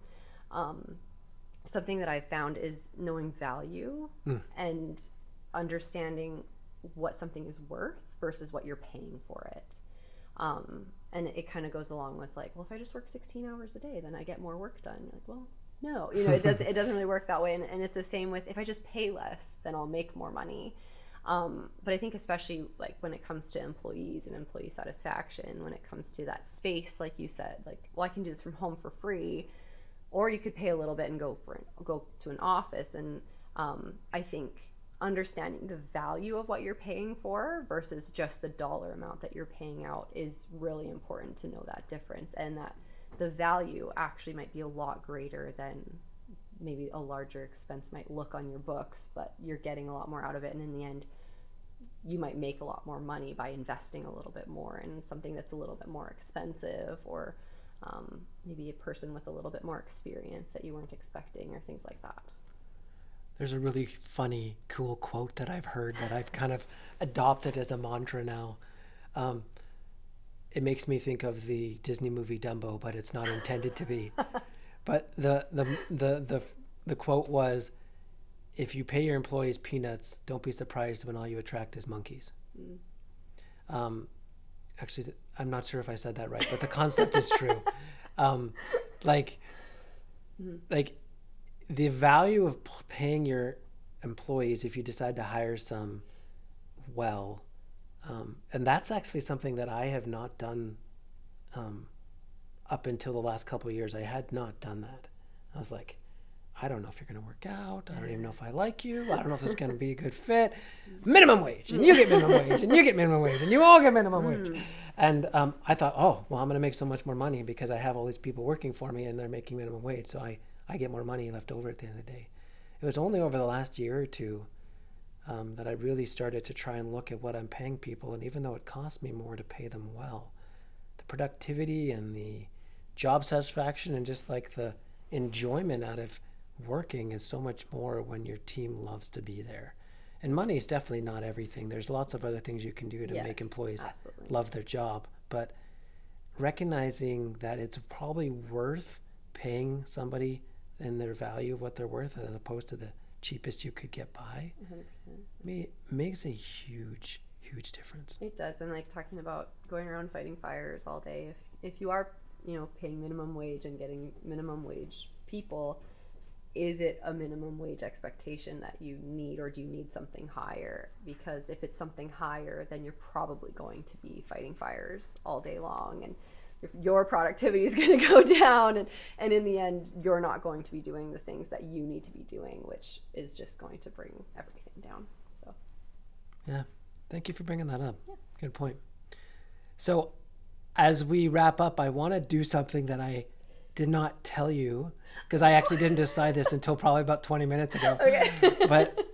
Something that I've found is knowing value and understanding what something is worth versus what you're paying for it. And it kind of goes along with like, well, if I just work 16 hours a day, then I get more work done. Like, well, no, it doesn't really work that way. And it's the same with, if I just pay less, then I'll make more money. But I think especially like when it comes to employees and employee satisfaction, when it comes to that space, like you said, like, well, I can do this from home for free, or you could pay a little bit and go to an office. And I think understanding the value of what you're paying for versus just the dollar amount that you're paying out is really important, to know that difference, and that the value actually might be a lot greater than maybe a larger expense might look on your books, but you're getting a lot more out of it. And in the end, you might make a lot more money by investing a little bit more in something that's a little bit more expensive, or maybe a person with a little bit more experience that you weren't expecting, or things like that. There's a really funny, cool quote that I've heard that I've kind of adopted as a mantra now. It makes me think of the Disney movie Dumbo, but it's not intended to be. But the quote was, if you pay your employees peanuts, don't be surprised when all you attract is monkeys. Actually, I'm not sure if I said that right, but the concept is true. Like the value of paying your employees, if you decide to hire some well, and that's actually something that I have not done up until the last couple of years. I had not done that. I was like, I don't know if you're going to work out. I don't even know if I like you. I don't know if this is going to be a good fit. Minimum wage, and you get minimum wage, and you get minimum wage, and you all get minimum wage. And I thought, oh, well, I'm going to make so much more money because I have all these people working for me and they're making minimum wage. So I get more money left over at the end of the day. It was only over the last year or two that I really started to try and look at what I'm paying people. And even though it costs me more to pay them well, the productivity and the job satisfaction and just like the enjoyment out of working is so much more when your team loves to be there. And money is definitely not everything. There's lots of other things you can do to make employees love their job. But recognizing that it's probably worth paying somebody and their value of what they're worth as opposed to the cheapest you could get by 100%. Makes a huge difference. It does. And like talking about going around fighting fires all day, if you are paying minimum wage and getting minimum wage people, is it a minimum wage expectation that you need, or do you need something higher? Because if it's something higher, then you're probably going to be fighting fires all day long, and your productivity is going to go down, and in the end, you're not going to be doing the things that you need to be doing, which is just going to bring everything down. So, yeah, thank you for bringing that up. Yeah. Good point. So, as we wrap up, I want to do something that I did not tell you, because I actually didn't decide this until probably about 20 minutes ago. Okay. But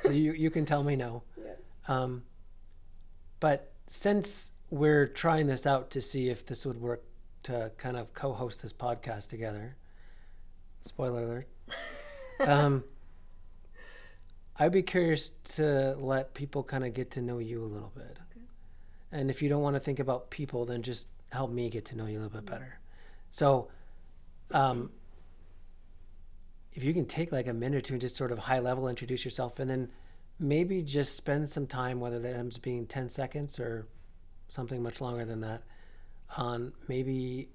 so you can tell me no. Yeah. But since we're trying this out to see if this would work to kind of co-host this podcast together, spoiler alert, I'd be curious to let people kind of get to know you a little bit. Okay. And if you don't want to think about people, then just help me get to know you a little bit better. So if you can take like a minute or two and just sort of high level introduce yourself, and then maybe just spend some time, whether that ends up being 10 seconds or something much longer than that, on maybe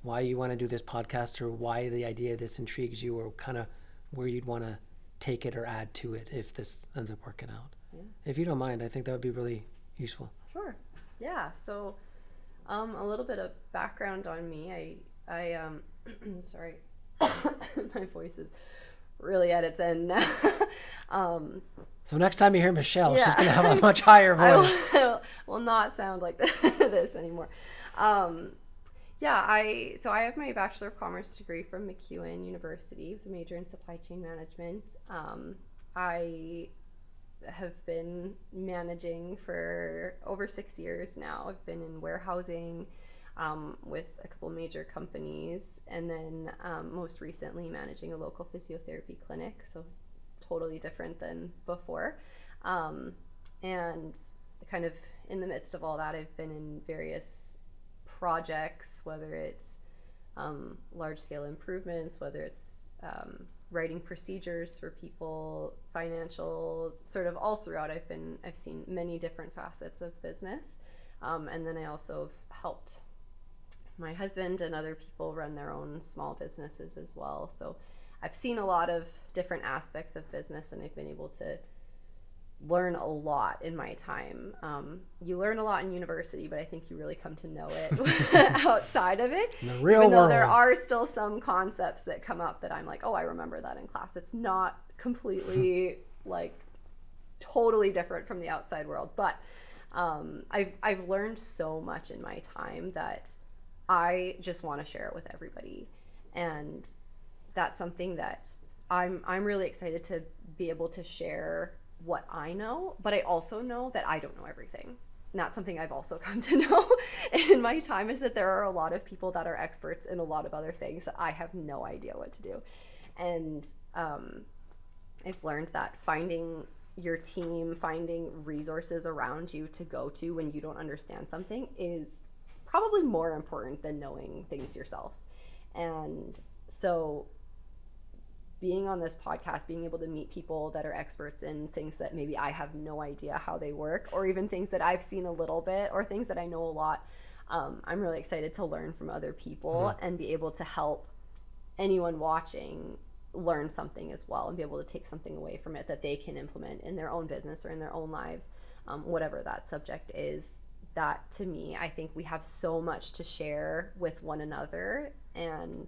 why you want to do this podcast, or why the idea of this intrigues you, or kind of where you'd want to take it or add to it if this ends up working out. Yeah. If you don't mind, I think that would be really useful. Sure. Yeah. So a little bit of background on me. I sorry, my voice is really at its end now. So next time you hear Michelle, Yeah. she's going to have a much higher voice. I will not sound like this anymore. I have my Bachelor of Commerce degree from McEwen University with a major in supply chain management. I have been managing for over 6 years now. I've been in warehousing with a couple major companies, and then most recently managing a local physiotherapy clinic, so totally different than before. And kind of in the midst of all that, I've been in various projects, whether it's large-scale improvements, whether it's writing procedures for people, financials, sort of all throughout. I've seen many different facets of business, and then I also have helped my husband and other people run their own small businesses as well. So I've seen a lot of different aspects of business, and I've been able to learn a lot in my time. You learn a lot in university, but I think you really come to know it outside of it. In the real Even though world. there are still some concepts that come up that I'm like, oh, I remember that in class. It's not completely like totally different from the outside world, but I've learned so much in my time that I just want to share it with everybody, and that's something that I'm really excited to be able to share what I know, but I also know that I don't know everything. And that's something I've also come to know in my time, is that there are a lot of people that are experts in a lot of other things that I have no idea what to do. And I've learned that finding your team, finding resources around you to go to when you don't understand something is probably more important than knowing things yourself. And so being on this podcast, being able to meet people that are experts in things that maybe I have no idea how they work, or even things that I've seen a little bit, or things that I know a lot, I'm really excited to learn from other people and be able to help anyone watching learn something as well, and be able to take something away from it that they can implement in their own business or in their own lives, whatever that subject is. That, to me, I think we have so much to share with one another, and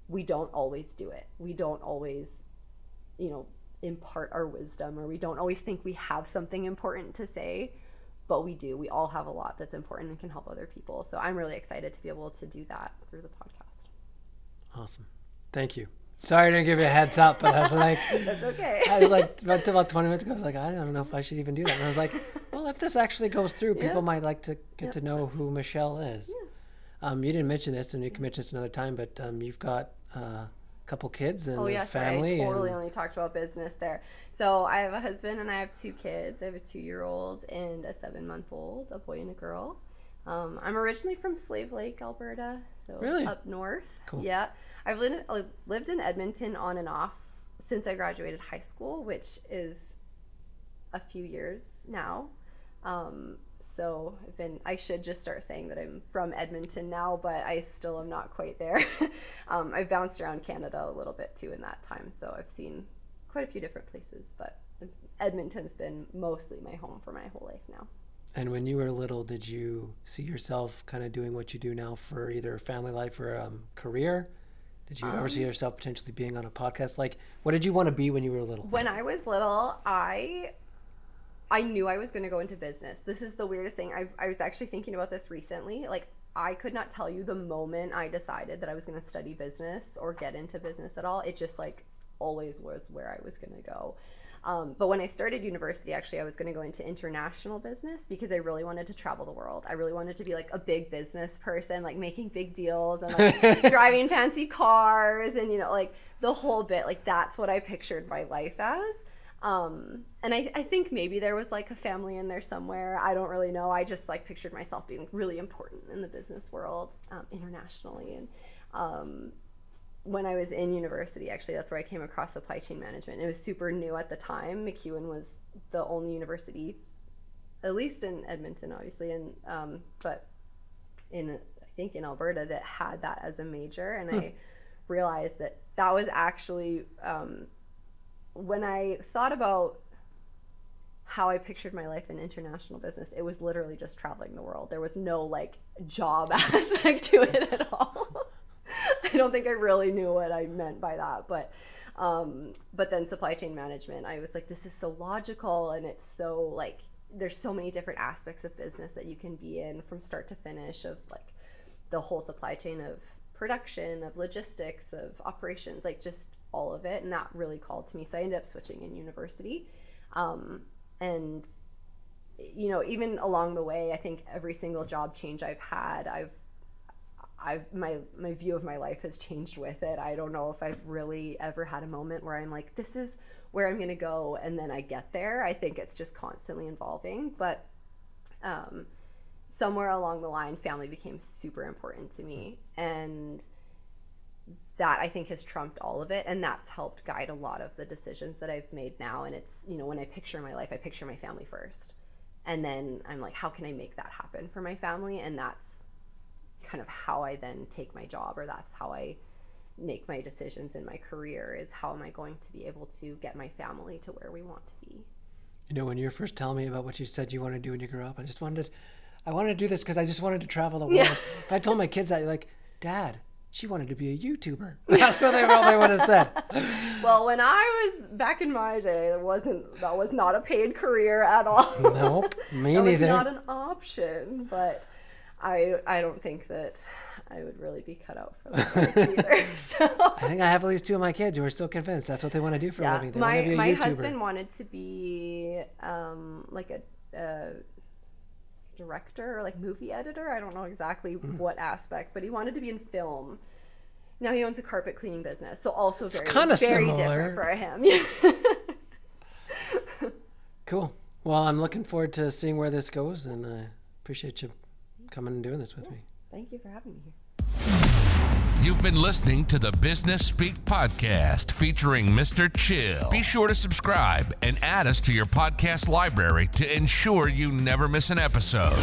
we don't always do it. We don't always, impart our wisdom, or we don't always think we have something important to say, but we do. We all have a lot that's important and can help other people. So I'm really excited to be able to do that through the podcast. Awesome. Thank you. Sorry I didn't give you a heads up, but I was like, that's okay. I was like, about 20 minutes ago, I was like, I don't know if I should even do that. And I was like, well, if this actually goes through, people might like to get to know who Michelle is. Yeah. You didn't mention this, and you can mention this another time, but you've got a couple kids and a family. I totally only talked about business there. So I have a husband and I have 2 kids. I have a 2-year-old and a 7-month-old, a boy and a girl. I'm originally from Slave Lake, Alberta, so really? Up north. Cool. Yeah. I've lived in Edmonton on and off since I graduated high school, which is a few years now. So I should just start saying that I'm from Edmonton now, but I still am not quite there. I've bounced around Canada a little bit too in that time, so I've seen quite a few different places, but Edmonton's been mostly my home for my whole life now. And when you were little, did you see yourself kind of doing what you do now for either family life or career? Did you ever see yourself potentially being on a podcast? Like, what did you want to be when you were little? When I was little, I knew I was going to go into business. This is the weirdest thing. I was actually thinking about this recently. Like, I could not tell you the moment I decided that I was going to study business or get into business at all. It just always was where I was going to go. But when I started university, actually, I was going to go into international business because I really wanted to travel the world. I really wanted to be a big business person, making big deals and driving fancy cars and, the whole bit. That's what I pictured my life as. And I think maybe there was a family in there somewhere. I don't really know. I just pictured myself being really important in the business world internationally. And when I was in university, actually, that's where I came across supply chain management. It was super new at the time. McEwen was the only university, at least in Edmonton, obviously, and but I think in Alberta, that had that as a major. And I realized that was actually when I thought about how I pictured my life in international business, it was literally just traveling the world. There was no job aspect to it at all. I don't think I really knew what I meant by that, but then supply chain management, I was like, this is so logical, and it's so like, there's so many different aspects of business that you can be in from start to finish, of like the whole supply chain of production, of logistics, of operations, like just all of it. And that really called to me. So I ended up switching in university. And, you know, even along the way, I think every single job change I've had, my view of my life has changed with it. I don't know if I've really ever had a moment where I'm like, this is where I'm going to go, and then I get there. I think it's just constantly evolving. But somewhere along the line, family became super important to me. And that, I think, has trumped all of it. And that's helped guide a lot of the decisions that I've made now. And it's, you know, when I picture my life, I picture my family first. And then I'm like, how can I make that happen for my family? And that's kind of how I then take my job, or that's how I make my decisions in my career, is how am I going to be able to get my family to where we want to be. You know, when you were first telling me about what you said you want to do when you grew up, I wanted to do this because I just wanted to travel the world. Yeah. If I told my kids that, like, Dad, she wanted to be a YouTuber. That's what they probably would have said. Well, when I was back in my day, that was not a paid career at all. Nope, me that neither. That was not an option, but I don't think that I would really be cut out for that either. So I think I have at least two of my kids who are still convinced that's what they want to do for a living. They want to be a my YouTuber. husband wanted to be like a director or like movie editor. I don't know exactly what aspect, but he wanted to be in film. Now he owns a carpet cleaning business, so also very different for him. Cool. Well, I'm looking forward to seeing where this goes, and I appreciate you coming and doing this with me. Thank you for having me here. You've been listening to the Business Speak podcast featuring Mr. Chill. Be sure to subscribe and add us to your podcast library to ensure you never miss an episode.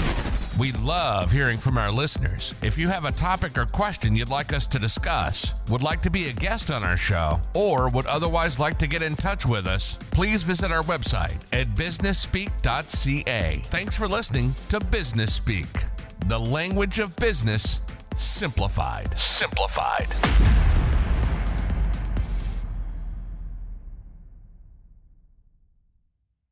We love hearing from our listeners. If you have a topic or question you'd like us to discuss, would like to be a guest on our show, or would otherwise like to get in touch with us, please visit our website at businessspeak.ca. Thanks for listening to Business Speak, the language of business simplified.